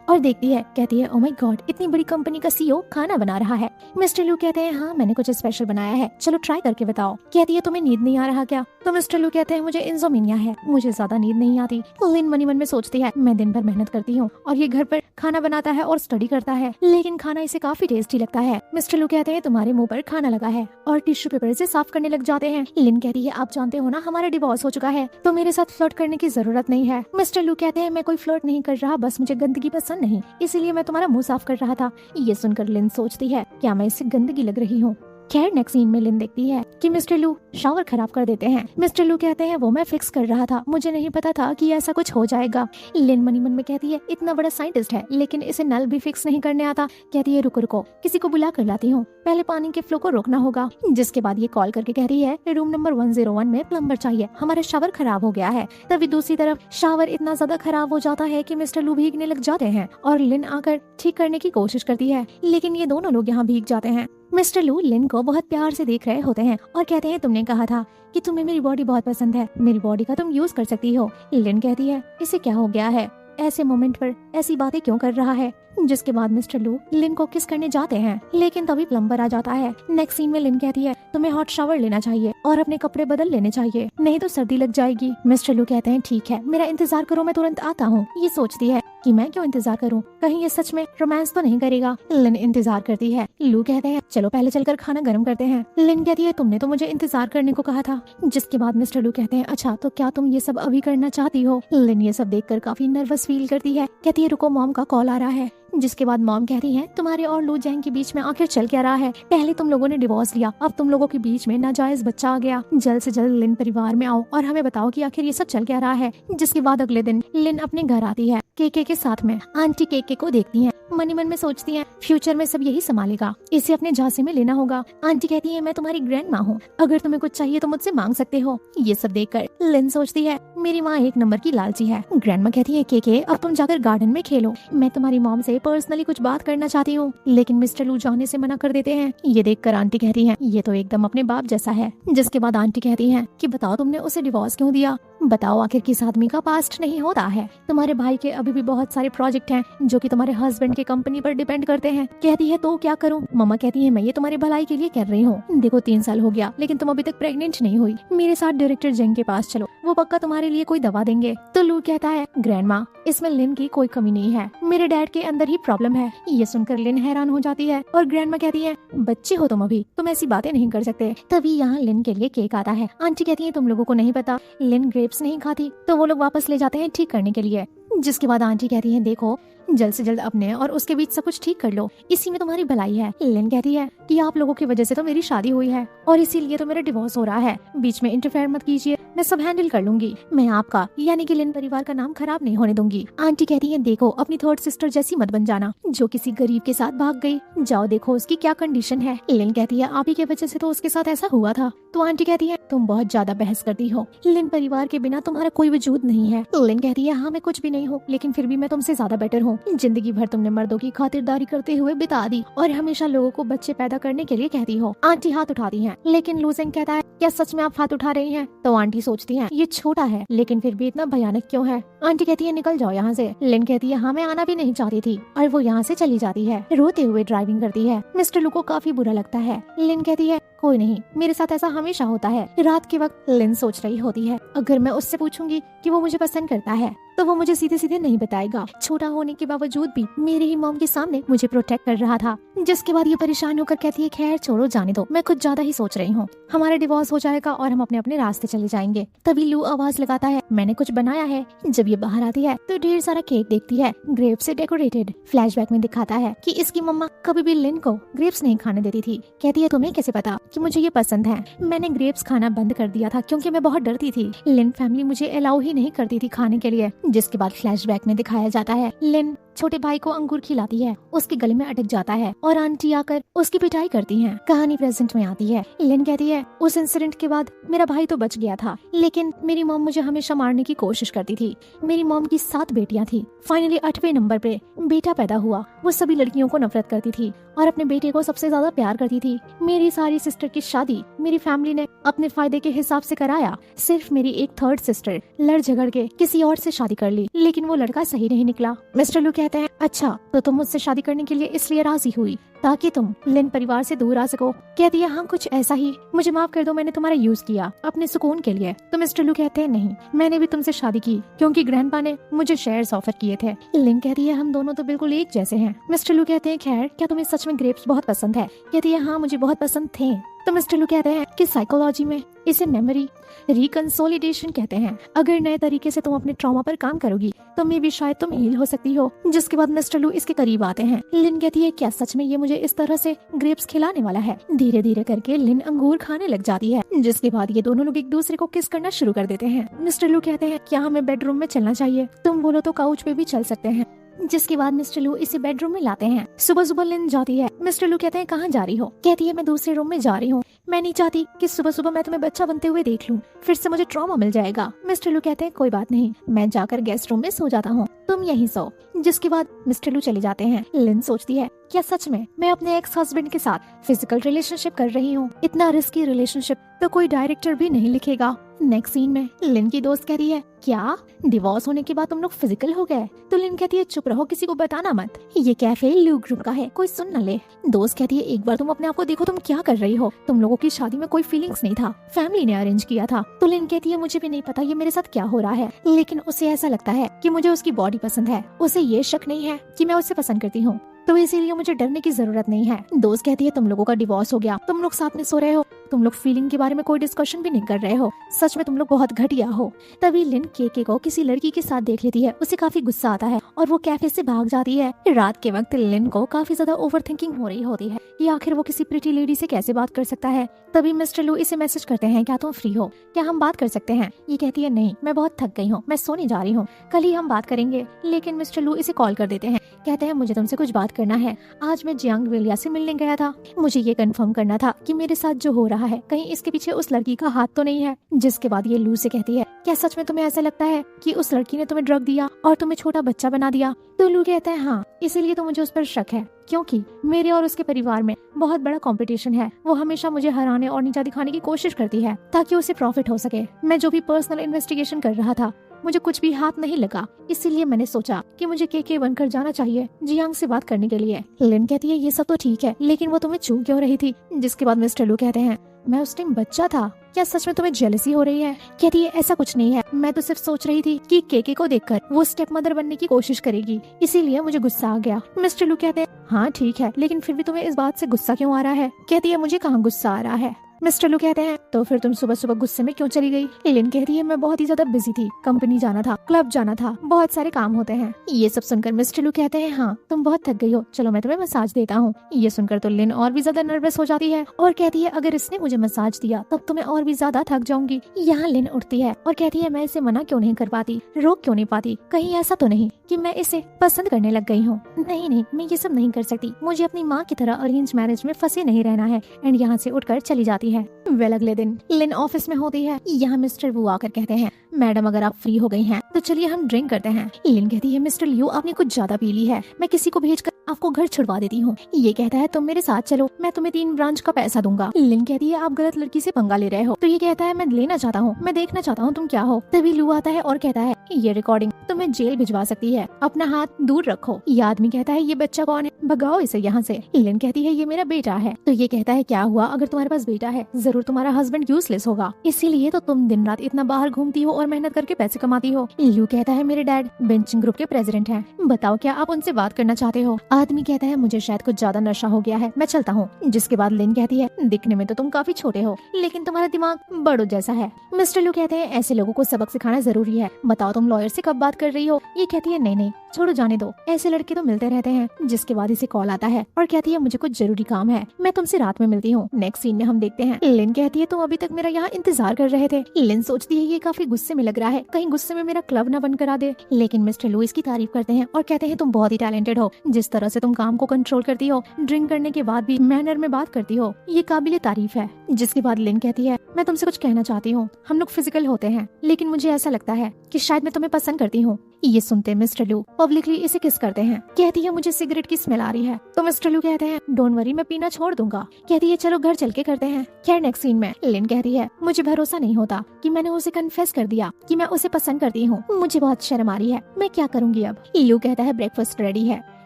और देखती है, कहती है ओह माय गॉड इतनी बड़ी कंपनी का सीईओ खाना बना रहा है। मिस्टर लू कहते हैं हाँ मैंने कुछ स्पेशल बनाया है, चलो ट्राई करके बताओ। कहती है तुम्हें नींद नहीं आ रहा क्या। तो मिस्टर लू कहते हैं मुझे इंसोमिनिया है, मुझे ज्यादा नींद नहीं आती। लिन मनी मन में सोचती है मैं दिन भर मेहनत करती हूँ और ये घर पर खाना बनाता है और स्टडी करता है, लेकिन खाना इसे काफी टेस्टी लगता है। मिस्टर लू कहते हैं तुम्हारे मुंह पर खाना लगा है और टिश्यू पेपर से साफ करने लग जाते हैं। लिन कहती है आप जानते हो ना हमारा डिवोर्स हो चुका है, तो मेरे साथ फ्लर्ट करने की जरूरत नहीं है। मिस्टर लू कहते हैं मैं कोई फ्लर्ट नहीं कर रहा, बस मुझे गंदगी पसंद नहीं, इसीलिए मैं तुम्हारा मुंह साफ कर रहा था। ये सुनकर लिन सोचती है क्या मैं इससे गंदगी लग रही हूँ। खैर नेक्स्ट सीन में लिन देखती है कि मिस्टर लू शावर खराब कर देते हैं। मिस्टर लू कहते हैं वो मैं फिक्स कर रहा था, मुझे नहीं पता था कि ऐसा कुछ हो जाएगा। लिन मनी मन में कहती है इतना बड़ा साइंटिस्ट है लेकिन इसे नल भी फिक्स नहीं करने आता। कहती है रुको रुको किसी को बुला कर लाती हूँ, पहले पानी के फ्लो को रोकना होगा। जिसके बाद ये कॉल करके कह रही है रूम नंबर 101 में प्लम्बर चाहिए, हमारा शावर खराब हो गया है। तभी दूसरी तरफ शावर इतना ज्यादा खराब हो जाता है कि मिस्टर लू भीगने लग जाते हैं और लिन आकर ठीक करने की कोशिश करती है, लेकिन ये दोनों लोग यहाँ भीग जाते हैं। मिस्टर लू लिन को बहुत प्यार से देख रहे होते हैं और कहते हैं तुमने कहा था कि तुम्हें मेरी बॉडी बहुत पसंद है, मेरी बॉडी का तुम यूज कर सकती हो। लिन कहती है इसे क्या हो गया है, ऐसे मोमेंट पर ऐसी बातें क्यों कर रहा है। जिसके बाद मिस्टर लू लिन को किस करने जाते हैं, लेकिन तभी प्लम्बर आ जाता है। नेक्स्ट सीन में लिन कहती है तुम्हें हॉट शावर लेना चाहिए और अपने कपड़े बदल लेने चाहिए, नहीं तो सर्दी लग जाएगी। मिस्टर लू कहते हैं ठीक है मेरा इंतजार करो, मैं तुरंत आता हूँ। ये सोचती है कि मैं क्यों इंतजार करूं, कहीं ये सच में रोमांस तो नहीं करेगा। लिन इंतजार करती है। लू कहते हैं चलो पहले चलकर खाना गर्म करते हैं। लिन कहती है तुमने तो मुझे इंतजार करने को कहा था। जिसके बाद मिस्टर लू कहते हैं अच्छा तो क्या तुम ये सब अभी करना चाहती हो। लिन ये सब देखकर काफी नर्वस फील करती है। कहती है रुको मॉम का कॉल आ रहा है। जिसके बाद मॉम कहती है तुम्हारे और लू जैंग के बीच में आखिर चल क्या रहा है, पहले तुम लोगों ने डिवोर्स लिया, अब तुम लोगों के बीच में नाजायज बच्चा आ गया, जल्द से जल्द लिन परिवार में आओ और हमें बताओ कि आखिर ये सब चल क्या रहा है। जिसके बाद अगले दिन लिन अपने घर आती है केके के साथ में। आंटी केके को देखती है, मनी मन में सोचती है फ्यूचर में सब यही संभालेगा, इसे अपने झांसे में लेना होगा। आंटी कहती है मैं तुम्हारी ग्रैंड माँ हूँ, अगर तुम्हें कुछ चाहिए तो मुझसे मांग सकते हो। ये सब देखकर लिन सोचती है मेरी माँ एक नंबर की लालची है। ग्रैंड माँ कहती है केके अब तुम जाकर गार्डन में खेलो, मैं तुम्हारी मॉम से पर्सनली कुछ बात करना चाहती हूँ। लेकिन मिस्टर लू जाने से मना कर देते हैं। ये देखकर आंटी कहती है ये तो एकदम अपने बाप जैसा है। जिसके बाद आंटी कहती है कि बताओ तुमने उसे डिवोर्स क्यों दिया, बताओ आखिर किस आदमी का पास्ट नहीं होता है। तुम्हारे भाई के अभी भी बहुत सारे प्रोजेक्ट हैं जो कि तुम्हारे हस्बैंड के कंपनी पर डिपेंड करते हैं। कहती है तो क्या करूं। मम्मा कहती है मैं ये तुम्हारी भलाई के लिए कर रही हूँ, देखो 3 साल हो गया लेकिन तुम अभी तक प्रेग्नेंट नहीं हुई, मेरे साथ डायरेक्टर जेंग के पास चलो, वो पक्का तुम्हारे लिए कोई दवा देंगे। तो लू कहता है ग्रैंड माँ इसमें लिन की कोई कमी नहीं है, मेरे डैड के अंदर ही प्रॉब्लम है। ये सुनकर लिन हैरान हो जाती है और ग्रैंड माँ कहती है बच्चे हो तुम अभी, तुम ऐसी बातें नहीं कर सकते। तभी यहाँ लिन के लिए केक आता है। आंटी कहती है तुम लोगों को नहीं पता लिन ग्रेप्स नहीं खाती, तो वो लोग वापस ले जाते हैं ठीक करने के लिए। जिसके बाद आंटी कहती है देखो जल्द से जल्द अपने और उसके बीच सब कुछ ठीक कर लो, इसी में तुम्हारी भलाई है। लिन कहती है कि आप लोगों की वजह से तो मेरी शादी हुई है और इसीलिए तो मेरा डिवोर्स हो रहा है, बीच में इंटरफेयर मत कीजिए, मैं सब हैंडल कर लूंगी, मैं आपका यानी कि लिन परिवार का नाम खराब नहीं होने दूंगी। आंटी कहती है देखो अपनी थर्ड सिस्टर जैसी मत बन जाना जो किसी गरीब के साथ भाग गई, जाओ देखो उसकी क्या कंडीशन है। लिन कहती है आप ही की वजह से तो उसके साथ ऐसा हुआ था। तो आंटी कहती है तुम बहुत ज्यादा बहस करती हो, लिन परिवार के बिना तुम्हारा कोई वजूद नहीं है। लिन कहती है हाँ मैं कुछ भी नहीं हूँ, लेकिन फिर भी मैं तुमसे ज्यादा बेटर हूँ। जिंदगी भर तुमने मर्दों की खातिरदारी करते हुए बिता दी और हमेशा लोगों को बच्चे पैदा करने के लिए कहती हो। आंटी हाथ उठाती हैं, लेकिन लू जेंग कहता है क्या सच में आप हाथ उठा रही हैं? तो आंटी सोचती हैं ये छोटा है लेकिन फिर भी इतना भयानक क्यों है। आंटी कहती है निकल जाओ यहाँ से। लिन कहती है हाँ मैं आना भी नहीं चाहती थी और वो यहाँ से चली जाती है, रोते हुए ड्राइविंग करती है। मिस्टर लू को काफी बुरा लगता है। लिन कहती है कोई नहीं, मेरे साथ ऐसा हमेशा होता है। रात के वक्त लिन सोच रही होती है अगर मैं उससे पूछूंगी कि वो मुझे पसंद करता है तो वो मुझे सीधे सीधे नहीं बताएगा, छोटा होने के बावजूद भी मेरे ही मॉम के सामने मुझे प्रोटेक्ट कर रहा था। जिसके बाद ये परेशान होकर कहती है खैर छोड़ो जाने दो, मैं कुछ ज्यादा ही सोच रही हूँ, हमारा डिवोर्स हो जाएगा और हम अपने अपने रास्ते चले जाएंगे। तभी लू आवाज लगाता है मैंने कुछ बनाया है। जब ये बाहर आती है तो ढेर सारा केक देखती है ग्रेप से डेकोरेटेड। फ्लैशबैक में दिखाता है कि इसकी मम्मा कभी भी लिन को ग्रेप्स नहीं खाने देती थी। कहती है तुम्हें कैसे पता कि मुझे ये पसंद है, मैंने ग्रेप्स खाना बंद कर दिया था क्योंकि मैं बहुत डरती थी, लिन फैमिली मुझे अलाउ ही नहीं करती थी खाने के लिए। जिसके बाद फ्लैशबैक में दिखाया जाता है लिन छोटे भाई को अंगूर खिलाती है, उसके गले में अटक जाता है और आंटी आकर उसकी पिटाई करती हैं। कहानी प्रेजेंट में आती है। लिन कहती है उस इंसिडेंट के बाद मेरा भाई तो बच गया था, लेकिन मेरी मॉम मुझे हमेशा मारने की कोशिश करती थी। मेरी मॉम की 7 बेटियां थी, फाइनली 8वें नंबर पे बेटा पैदा हुआ। वो सभी लड़कियों को नफरत करती थी और अपने बेटे को सबसे ज्यादा प्यार करती थी। मेरी सारी सिस्टर की शादी मेरी फैमिली ने अपने फायदे के हिसाब से कराया। सिर्फ मेरी एक थर्ड सिस्टर लड़ झगड़ के किसी और से शादी कर ली, लेकिन वो लड़का सही नहीं निकला। मिस्टर लू कहते हैं अच्छा तो तुम मुझसे शादी करने के लिए इसलिए राजी हुई ताकि तुम लिन परिवार से दूर आ सको। कहती है हाँ कुछ ऐसा ही, मुझे माफ कर दो, मैंने तुम्हारा यूज किया अपने सुकून के लिए। तो मिस्टर लू कहते हैं नहीं, मैंने भी तुमसे शादी की क्योंकि ग्रैंडपा ने मुझे शेयर्स ऑफर किए थे। लिन कहती है हम दोनों तो बिल्कुल एक जैसे हैं। मिस्टर लू कहते हैं खैर क्या तुम्हें सच में ग्रेप्स बहुत पसंद है? कहती है हाँ मुझे बहुत पसंद थे। तो मिस्टर लू कहते हैं कि साइकोलॉजी में इसे मेमोरी रिकंसोलिडेशन कहते हैं। अगर नए तरीके से तुम अपने ट्रॉमा पर काम करोगी तो मे भी शायद तुम हील हो सकती हो। जिसके बाद मिस्टर लू इसके करीब आते हैं। लिन कहती है क्या सच में ये मुझे इस तरह से ग्रेप्स खिलाने वाला है? धीरे धीरे करके लिन अंगूर खाने लग जाती है, जिसके बाद ये दोनों लोग एक दूसरे को किस करना शुरू कर देते हैं। मिस्टर लू कहते हैं क्या हमें बेडरूम में चलना चाहिए? तुम बोलो तो काउच पे भी चल सकते हैं। जिसके बाद मिस्टर लू इसे बेडरूम में लाते हैं। सुबह सुबह लिन जाती है। मिस्टर लू कहते हैं कहाँ जा रही हो? कहती है मैं दूसरे रूम में जा रही हूँ, मैं नहीं चाहती कि सुबह सुबह मैं तुम्हें बच्चा बनते हुए देख लूं, फिर से मुझे ट्रॉमा मिल जाएगा। मिस्टर लू कहते हैं कोई बात नहीं, मैं जाकर गेस्ट रूम में सो जाता हूँ, तुम यहीं सो। जिसके बाद मिस्टर लू चले जाते हैं। लिन सोचती है क्या सच में मैं अपने एक्स हस्बैंड के साथ फिजिकल रिलेशनशिप कर रही हूँ? इतना रिस्की रिलेशनशिप तो कोई डायरेक्टर भी नहीं लिखेगा। नेक्स्ट सीन में लिन की दोस्त कह रही है क्या डिवोर्स होने के बाद तुम लोग फिजिकल हो गए? तो लिन कहती है चुप रहो, किसी को बताना मत, ये कैफे लू ग्रुप का है, कोई सुन न ले। दोस्त कहती है एक बार तुम अपने आप को देखो, तुम क्या कर रही हो? तुम लोगों की शादी में कोई फीलिंग्स नहीं था, फैमिली ने अरेंज किया था। तो लिन कहती है मुझे भी नहीं पता ये मेरे साथ क्या हो रहा है, लेकिन उसे ऐसा लगता है कि मुझे उसकी बॉडी पसंद है, उसे ये शक नहीं है कि मैं उसे पसंद करती हूँ, तो इसीलिए मुझे डरने की जरूरत नहीं है। दोस्त कहती है तुम लोगों का डिवोर्स हो गया, तुम लोग साथ में सो रहे हो, तुम लोग फीलिंग के बारे में कोई डिस्कशन भी नहीं कर रहे हो, सच में तुम लोग बहुत घटिया हो। तभी लिन केके को किसी लड़की के साथ देख लेती है, उसे काफी गुस्सा आता है और वो कैफे से भाग जाती है। रात के वक्त लिन को काफी ज्यादा ओवरथिंकिंग हो रही होती है कि आखिर वो किसी प्रिटी लेडी से कैसे बात कर सकता है। तभी मिस्टर लू इसे मैसेज करते हैं क्या तुम फ्री हो, क्या हम बात कर सकते हैं? ये कहती है नहीं, मैं बहुत थक गई हूँ, मैं सोने जा रही हूँ, कल ही हम बात करेंगे। लेकिन मिस्टर लू इसे कॉल कर देते हैं, कहते हैं मुझे तुमसे कुछ बात करना है। आज मैं जियांग विलिया से मिलने गया था, मुझे ये कंफर्म करना था कि मेरे साथ जो हो रहा है कहीं इसके पीछे उस लड़की का हाथ तो नहीं है। जिसके बाद ये लू से कहती है क्या सच में तुम्हें ऐसा लगता है कि उस लड़की ने तुम्हें ड्रग दिया और तुम्हें छोटा बच्चा बना दिया? तो लू कहता है हाँ, इसीलिए तो मुझे उस पर शक है, क्योंकि मेरे और उसके परिवार में बहुत बड़ा कंपटीशन है। वो हमेशा मुझे हराने और नीचा दिखाने की कोशिश करती है ताकि उसे प्रॉफिट हो सके। मैं जो भी पर्सनल इन्वेस्टिगेशन कर रहा था मुझे कुछ भी हाथ नहीं लगा, इसीलिए मैंने सोचा कि मुझे केके बनकर जाना चाहिए जियांग से बात करने के लिए। लिन कहती है ये सब तो ठीक है, लेकिन वो तुम्हें छू क्यों रही थी? जिसके बाद मिस्टर लू कहते हैं मैं उस टाइम बच्चा था, क्या सच में तुम्हें जेलसी हो रही है? कहती है ऐसा कुछ नहीं है, मैं तो सिर्फ सोच रही थी कि केके को देखकर वो स्टेप मदर बनने की कोशिश करेगी, इसीलिए मुझे गुस्सा आ गया। मिस्टर लू कहते हैं हाँ ठीक है, लेकिन फिर भी तुम्हें इस बात से गुस्सा क्यों आ रहा है? कहती है मुझे कहाँ गुस्सा आ रहा है। मिस्टर लू कहते हैं तो फिर तुम सुबह सुबह गुस्से में क्यों चली गई? लिन कहती है मैं बहुत ही ज्यादा बिजी थी, कंपनी जाना था, क्लब जाना था, बहुत सारे काम होते हैं। ये सब सुनकर मिस्टर लू कहते हैं हाँ तुम बहुत थक गई हो, चलो मैं तुम्हें मसाज देता हूँ। ये सुनकर तो लिन और भी ज्यादा नर्वस हो जाती है और कहती है अगर इसने मुझे मसाज दिया तब तो मैं और भी ज्यादा थक जाऊंगी। यहाँ लिन उठती है और कहती है मैं इसे मना क्यों नहीं कर पाती, रोक क्यों नहीं पाती? कहीं ऐसा तो नहीं कि मैं इसे पसंद करने लग गई हूँ? नहीं नहीं, मैं ये सब नहीं कर सकती, मुझे अपनी माँ की तरह अरेंज मैरिज में फंसे नहीं रहना है। एंड यहाँ से उठकर चली जाती है। वेल अगले दिन लिन ऑफिस में होती है। यहाँ मिस्टर वू आकर कहते हैं मैडम अगर आप फ्री हो गई हैं तो चलिए हम ड्रिंक करते हैं। लिन कहती है मिस्टर लियो आपने कुछ ज्यादा पी ली है, मैं किसी को भेजकर आपको घर छुड़वा देती हूँ। ये कहता है तुम मेरे साथ चलो, मैं तुम्हें 3 ब्रांच का पैसा दूंगा। लिन कहती है आप गलत लड़की से पंगा ले रहे हो। तो ये कहता है मैं लेना चाहता हूँ, मैं देखना चाहता हूँ तुम क्या हो। तभी लू आता है और कहता है ये रिकॉर्डिंग तुम्हें जेल भिजवा सकती है, अपना हाथ दूर रखो। ये आदमी कहता है ये बच्चा कौन है, भगाओ इसे यहाँ से। लिन कहती है ये मेरा बेटा है। तो ये कहता है क्या हुआ अगर तुम्हारे पास बेटा है, जरूर तुम्हारा हस्बैंड यूजलेस होगा, इसीलिए तो तुम दिन रात इतना बाहर घूमती हो और मेहनत करके पैसे कमाती हो। लू कहता है मेरे डैड बेंचिंग ग्रुप के प्रेसिडेंट हैं, बताओ क्या आप उनसे बात करना चाहते हो? आदमी कहता है मुझे शायद कुछ ज्यादा नशा हो गया है, मैं चलता हूँ। जिसके बाद लिन कहती है दिखने में तो तुम काफी छोटे हो, लेकिन तुम्हारा दिमाग बड़ों जैसा है। मिस्टर लू कहते हैं ऐसे लोगों को सबक सिखाना जरूरी है, बताओ तुम लॉयर से कब बात कर रही हो? ये कहती है नहीं नहीं छोड़ो जाने दो, ऐसे लड़के तो मिलते रहते हैं। जिसके बाद इसे कॉल आता है और कहती है मुझे कुछ जरूरी काम है, मैं तुमसे रात में मिलती हूँ। नेक्स्ट सीन में हम देखते हैं लिन कहती है तुम अभी तक मेरा यहाँ इंतजार कर रहे थे। लिन सोचती है ये काफी गुस्से में लग रहा है, कहीं गुस्से में मेरा क्लब न बंद करा दे। लेकिन मिस्टर लू इसकी तारीफ करते हैं और कहते हैं तुम बहुत ही टैलेंटेड हो, जिस तरह से तुम काम को कंट्रोल करती हो, ड्रिंक करने के बाद भी मैनर में बात करती हो, ये काबिले तारीफ है। जिसके बाद लिन कहती है मैं तुमसे कुछ कहना चाहती हूँ, हम लोग फिजिकल होते हैं लेकिन मुझे ऐसा लगता है कि शायद मैं तुम्हें पसंद करती हूँ। ये सुनते मिस्टर लू पब्लिकली इसे किस करते हैं। कहती है मुझे सिगरेट की स्मेल आ रही है। तो मिस्टर लू कहते हैं डोंट वरी, मैं पीना छोड़ दूंगा। कहती है चलो घर चल के करते हैं। खैर नेक्स्ट सीन में लिन कहती है मुझे भरोसा नहीं होता कि मैंने उसे कन्फेस कर दिया कि मैं उसे पसंद करती हूँ। मुझे बहुत शर्म आ रही है, मैं क्या करूँगी अब। लू कहता है ब्रेकफास्ट रेडी है।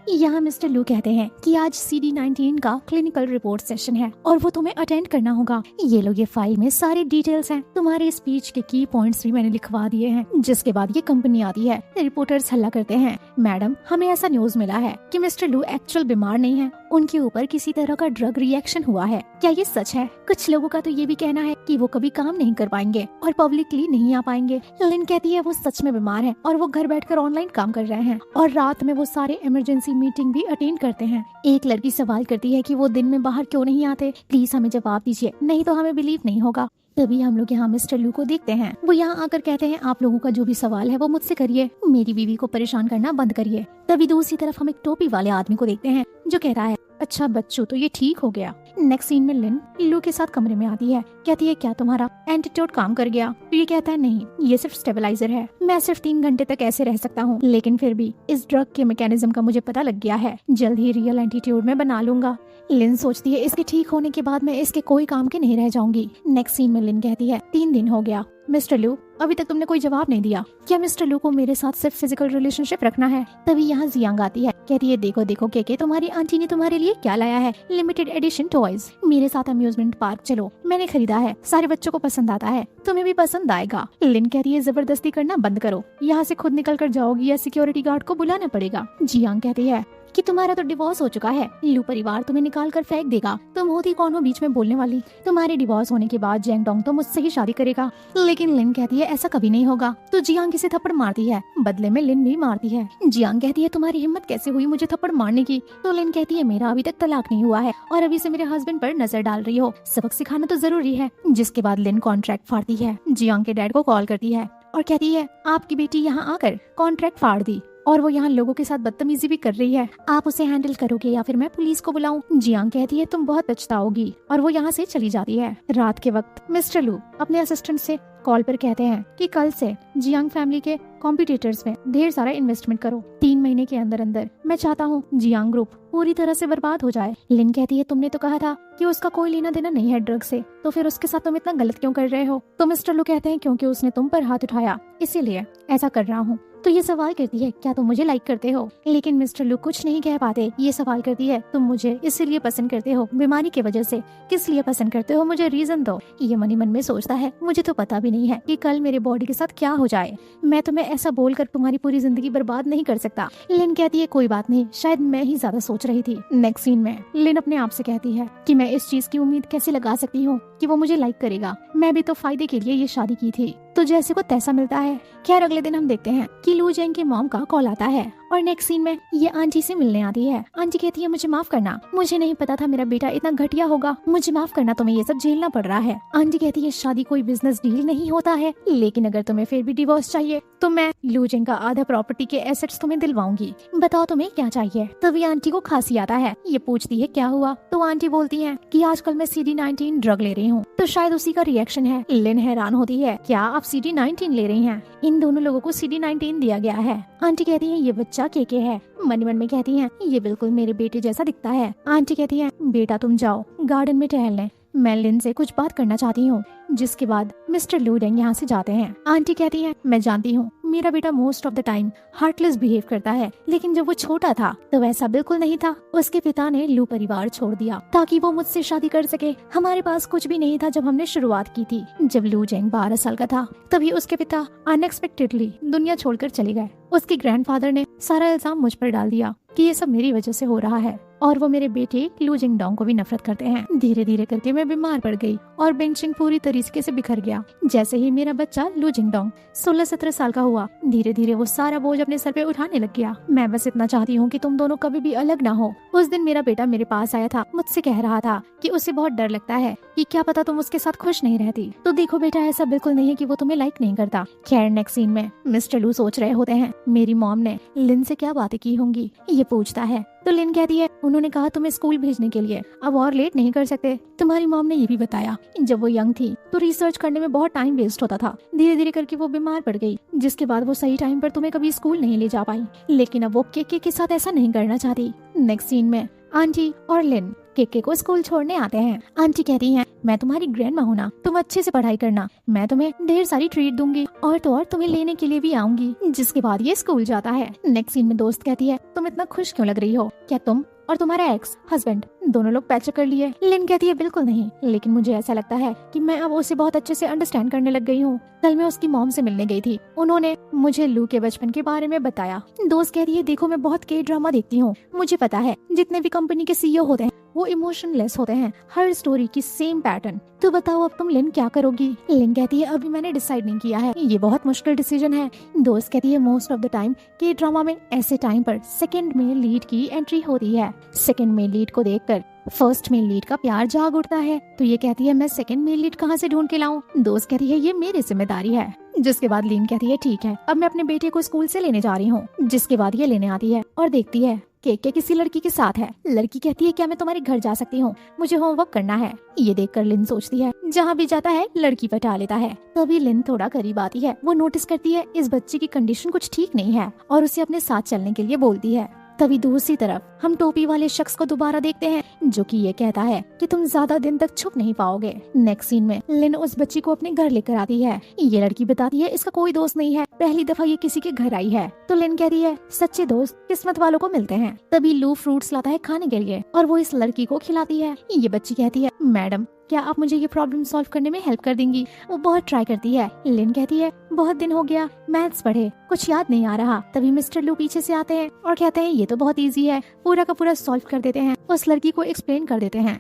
यहाँ मिस्टर लू कहते हैं कि आज CD19 का क्लिनिकल रिपोर्ट सेशन है और वो तुम्हें अटेंड करना होगा। ये लो, ये फाइल में सारी डिटेल्स हैं, तुम्हारे स्पीच के की पॉइंट्स भी मैंने लिखवा दिए हैं। जिसके बाद ये कंपनी आती है। रिपोर्टर्स हल्ला करते हैं मैडम हमें ऐसा न्यूज मिला है कि मिस्टर लू एक्चुअल बीमार नहीं है, उनके ऊपर किसी तरह का ड्रग रिएक्शन हुआ है। क्या ये सच है? कुछ लोगों का तो ये भी कहना है कि वो कभी काम नहीं कर पाएंगे और पब्लिकली नहीं आ पाएंगे। लिन कहती है वो सच में बीमार है और वो घर बैठकर ऑनलाइन काम कर रहे हैं और रात में वो सारे इमरजेंसी मीटिंग भी अटेंड करते हैं। एक लड़की सवाल करती है कि वो दिन में बाहर क्यों नहीं आते, प्लीज हमें जवाब दीजिए, नहीं तो हमें बिलीव नहीं होगा। तभी हम लोग यहाँ मिस्टर लू को देखते हैं। वो यहाँ आकर कहते हैं आप लोगों का जो भी सवाल है वो मुझसे करिए, मेरी बीवी को परेशान करना बंद करिए। तभी दूसरी तरफ हम एक टोपी वाले आदमी को देखते हैं जो कह रहा है अच्छा बच्चों तो ये ठीक हो गया। नेक्स्ट सीन में लिन लू के साथ कमरे में आती है। कहती है क्या तुम्हारा एंटीडोट काम कर गया? तो ये कहता है नहीं, ये सिर्फ स्टेबलाइजर है, मैं सिर्फ 3 घंटे तक ऐसे रह सकता हूँ, लेकिन फिर भी इस ड्रग के मैकेनिज्म का मुझे पता लग गया है, जल्द ही रियल एंटीट्यूड में बना लूंगा। लिन सोचती है इसके ठीक होने के बाद मैं इसके कोई काम के नहीं रह जाऊंगी। नेक्स्ट सीन में लिन कहती है 3 दिन हो गया मिस्टर लू, अभी तक तुमने कोई जवाब नहीं दिया, क्या मिस्टर लू को मेरे साथ सिर्फ फिजिकल रिलेशनशिप रखना है? तभी यहाँ जियांग आती है। कहती है देखो देखो के तुम्हारी आंटी ने तुम्हारे लिए क्या लाया है, लिमिटेड एडिशन टॉयज, मेरे साथ अम्यूजमेंट पार्क चलो, मैंने खरीदा है, सारे बच्चों को पसंद आता है, तुम्हें भी पसंद आएगा। लिन कहती है जबरदस्ती करना बंद करो, यहाँ से खुद निकल कर जाओगी या सिक्योरिटी गार्ड को बुलाना पड़ेगा। जियांग कहती है कि तुम्हारा तो डिवोर्स हो चुका है, लू परिवार तुम्हें निकाल कर फेंक देगा, तुम होती कौन हो बीच में बोलने वाली, तुम्हारे डिवोर्स होने के बाद जेंग डोंग तो मुझसे ही शादी करेगा। लेकिन लिन कहती है ऐसा कभी नहीं होगा। तो जियांग इसे थप्पड़ मारती है, बदले में लिन भी मारती है। जियांग कहती है तुम्हारी हिम्मत कैसे हुई मुझे थप्पड़ मारने की? तो लिन कहती है मेरा अभी तक तलाक नहीं हुआ है और अभी से मेरे हस्बैंड पर नजर डाल रही हो, सबक सिखाना तो जरूरी है। जिसके बाद लिन कॉन्ट्रैक्ट फाड़ती है, जियांग के डैड को कॉल करती है और कहती है आपकी बेटी यहाँ आकर कॉन्ट्रैक्ट फाड़ दी और वो यहाँ लोगों के साथ बदतमीजी भी कर रही है, आप उसे हैंडल करोगे या फिर मैं पुलिस को बुलाऊं? जियांग कहती है तुम बहुत पछताओगी और वो यहाँ से चली जाती है। रात के वक्त मिस्टर लू अपने असिस्टेंट से कॉल पर कहते हैं कि कल से जियांग फैमिली के कॉम्पिटिटर्स में ढेर सारा इन्वेस्टमेंट करो, 3 महीने के अंदर अंदर मैं चाहता हूँ जियांग ग्रुप पूरी तरह से बर्बाद हो जाए। लिन कहती है तुमने तो कहा था कि उसका कोई लेना देना नहीं है ड्रग से, तो फिर उसके साथ तुम इतना गलत क्यों कर रहे हो? तो मिस्टर लू कहते हैं क्योंकि उसने तुम पर हाथ उठाया इसीलिए ऐसा कर रहा हूँ। तो ये सवाल करती है क्या तुम मुझे लाइक करते हो? लेकिन मिस्टर लू कुछ नहीं कह पाते। ये सवाल करती है तुम मुझे इसीलिए पसंद करते हो, बीमारी की वजह से, किस लिए पसंद करते हो, मुझे रीजन दो। ये मन ही मन में सोचता है मुझे तो पता भी नहीं है कि कल मेरे बॉडी के साथ क्या हो जाए, मैं तुम्हें ऐसा बोलकर तुम्हारी पूरी जिंदगी बर्बाद नहीं कर सकता। लिन कहती है कोई बात नहीं, शायद मैं ही ज्यादा सोच रही थी। नेक्स्ट सीन में लिन अपने आप से कहती है कि मैं इस चीज की उम्मीद कैसे लगा सकती हूँ कि वो मुझे लाइक करेगा, मैं भी तो फायदे के लिए ये शादी की थी, तो जैसे को तैसा मिलता है। खैर अगले दिन हम देखते हैं कि लू जेंग के मॉम का कॉल आता है और नेक्स्ट सीन में ये आंटी से मिलने आती है। आंटी कहती है मुझे माफ करना, मुझे नहीं पता था मेरा बेटा इतना घटिया होगा, मुझे माफ करना, तुम्हें ये सब झेलना पड़ रहा है। आंटी कहती है शादी कोई बिजनेस डील नहीं होता है, लेकिन अगर तुम्हें फिर भी डिवोर्स चाहिए तो मैं लू जेंग का आधा प्रॉपर्टी के एसेट्स तुम्हें दिलवाऊंगी, बताओ तुम्हें क्या चाहिए। तभी आंटी को खांसी आता है, ये पूछती है क्या हुआ? तो आंटी बोलती है कि आजकल मैं CD19 ड्रग ले रही हूँ, तो शायद उसी का रिएक्शन है। लिन हैरान होती है क्या आप CD19 ले रही हैं? इन दोनों लोगों को CD19 दिया गया है। आंटी कहती है ये बच्चा के है। मन मन में कहती है ये बिल्कुल मेरे बेटे जैसा दिखता है। आंटी कहती है बेटा तुम जाओ गार्डन में टहलने, मैं लिन से कुछ बात करना चाहती हूँ। जिसके बाद मिस्टर लू डेंग यहाँ से जाते हैं। आंटी कहती है मैं जानती हूँ मेरा बेटा most of the time heartless behave करता है, लेकिन जब वो छोटा था तो वैसा बिल्कुल नहीं था। उसके पिता ने लू परिवार छोड़ दिया ताकि वो मुझसे शादी कर सके। हमारे पास कुछ भी नहीं था जब हमने शुरुआत की थी। जब लू जेंग 12 साल का था तभी उसके पिता अनएक्सपेक्टेडली दुनिया छोड़कर चले गए। उसके ग्रैंडफादर ने सारा इल्जाम मुझ पर डाल दिया कि ये सब मेरी वजह से हो रहा है और वो मेरे बेटे लू जिंग डोंग को भी नफरत करते हैं। धीरे धीरे करके मैं बीमार पड़ गई और बेंचिंग पूरी तरीके से बिखर गया। जैसे ही मेरा बच्चा लू जिंग डोंग 16-17 साल का हुआ, धीरे धीरे वो सारा बोझ अपने सर पे उठाने लग गया। मैं बस इतना चाहती हूँ कि तुम दोनों कभी भी अलग ना हो। उस दिन मेरा बेटा मेरे पास आया था, मुझसे कह रहा था कि उसे बहुत डर लगता है कि क्या पता तुम उसके साथ खुश नहीं रहती। तो देखो बेटा ऐसा बिल्कुल नहीं है कि वो तुम्हें लाइक नहीं करता। खैर नेक्स्ट सीन में मिस्टर लू सोच रहे होते हैं मेरी मॉम ने लिन से क्या बातें की होंगी, ये पूछता है। तो लिन कहती है उन्होंने कहा तुम्हें स्कूल भेजने के लिए, अब और लेट नहीं कर सकते। तुम्हारी मॉम ने ये भी बताया जब वो यंग थी तो रिसर्च करने में बहुत टाइम वेस्ट होता था, धीरे धीरे करके वो बीमार पड़ गई, जिसके बाद वो सही टाइम पर तुम्हें कभी स्कूल नहीं ले जा पाई। लेकिन अब वो केके के साथ ऐसा नहीं करना चाहती। नेक्स्ट सीन में आंटी और लिन केके को स्कूल छोड़ने आते हैं। आंटी कहती हैं मैं तुम्हारी ग्रैंडमा हूं ना, तुम अच्छे से पढ़ाई करना, मैं तुम्हें ढेर सारी ट्रीट दूंगी और तो और तुम्हें लेने के लिए भी आऊंगी। जिसके बाद ये स्कूल जाता है। नेक्स्ट सीन में दोस्त कहती है तुम इतना खुश क्यों लग रही हो, क्या तुम और तुम्हारा एक्स हस्बैंड दोनों लोग पैचअप कर लिए? लिन कहती है बिल्कुल नहीं, लेकिन मुझे ऐसा लगता है कि मैं अब उसे बहुत अच्छे से अंडरस्टैंड करने लग गई हूँ। कल मैं उसकी मॉम से मिलने गई थी, उन्होंने मुझे लू के बचपन के बारे में बताया। दोस्त कहती है देखो मैं बहुत के ड्रामा देखती हूँ, मुझे पता है जितने भी कंपनी के सीईओ होते हैं वो इमोशनलेस होते हैं, हर स्टोरी की सेम पैटर्न। तो बताओ अब तुम लिन क्या करोगी? लिन कहती है अभी मैंने डिसाइड नहीं किया है, ये बहुत मुश्किल डिसीजन है। दोस्त कहती है मोस्ट ऑफ द टाइम के ड्रामा में ऐसे टाइम पर सेकंड में लीड की एंट्री होती है, सेकंड में लीड को देखकर फर्स्ट मेल लीड का प्यार जाग उठता है। तो ये कहती है मैं सेकंड मेल लीड कहाँ से ढूंढ के लाऊं? दोस्त कहती है ये मेरी जिम्मेदारी है। जिसके बाद लीन कहती है ठीक है, अब मैं अपने बेटे को स्कूल से लेने जा रही हूँ। जिसके बाद ये लेने आती है और देखती है केके किसी लड़की के साथ है। लड़की कहती है क्या मैं तुम्हारे घर जा सकती हूँ, मुझे होमवर्क करना है। ये देखकर लिन सोचती है जहाँ भी जाता है लड़की पटा लेता है। तभी लिन थोड़ा करीब आती है, वो नोटिस करती है इस बच्चे की कंडीशन कुछ ठीक नहीं है और उसे अपने साथ चलने के लिए बोलती है। तभी दूसरी तरफ हम टोपी वाले शख्स को दोबारा देखते हैं जो कि ये कहता है कि तुम ज्यादा दिन तक छुप नहीं पाओगे। नेक्स्ट सीन में लिन उस बच्ची को अपने घर लेकर आती है। ये लड़की बताती है इसका कोई दोस्त नहीं है, पहली दफा ये किसी के घर आई है। तो लिन कहती है सच्चे दोस्त किस्मत वालों को मिलते हैं। तभी लू फ्रूट्स लाता है खाने के लिए और वो इस लड़की को खिलाती है। ये बच्ची कहती है मैडम क्या आप मुझे ये प्रॉब्लम सॉल्व करने में हेल्प कर देंगी? वो बहुत ट्राई करती है। लिन कहती है बहुत दिन हो गया मैथ्स पढ़े, कुछ याद नहीं आ रहा। तभी मिस्टर लू पीछे से आते हैं और कहते हैं ये तो बहुत इजी है, पूरा का पूरा सॉल्व कर देते हैं, उस लड़की को एक्सप्लेन कर देते हैं।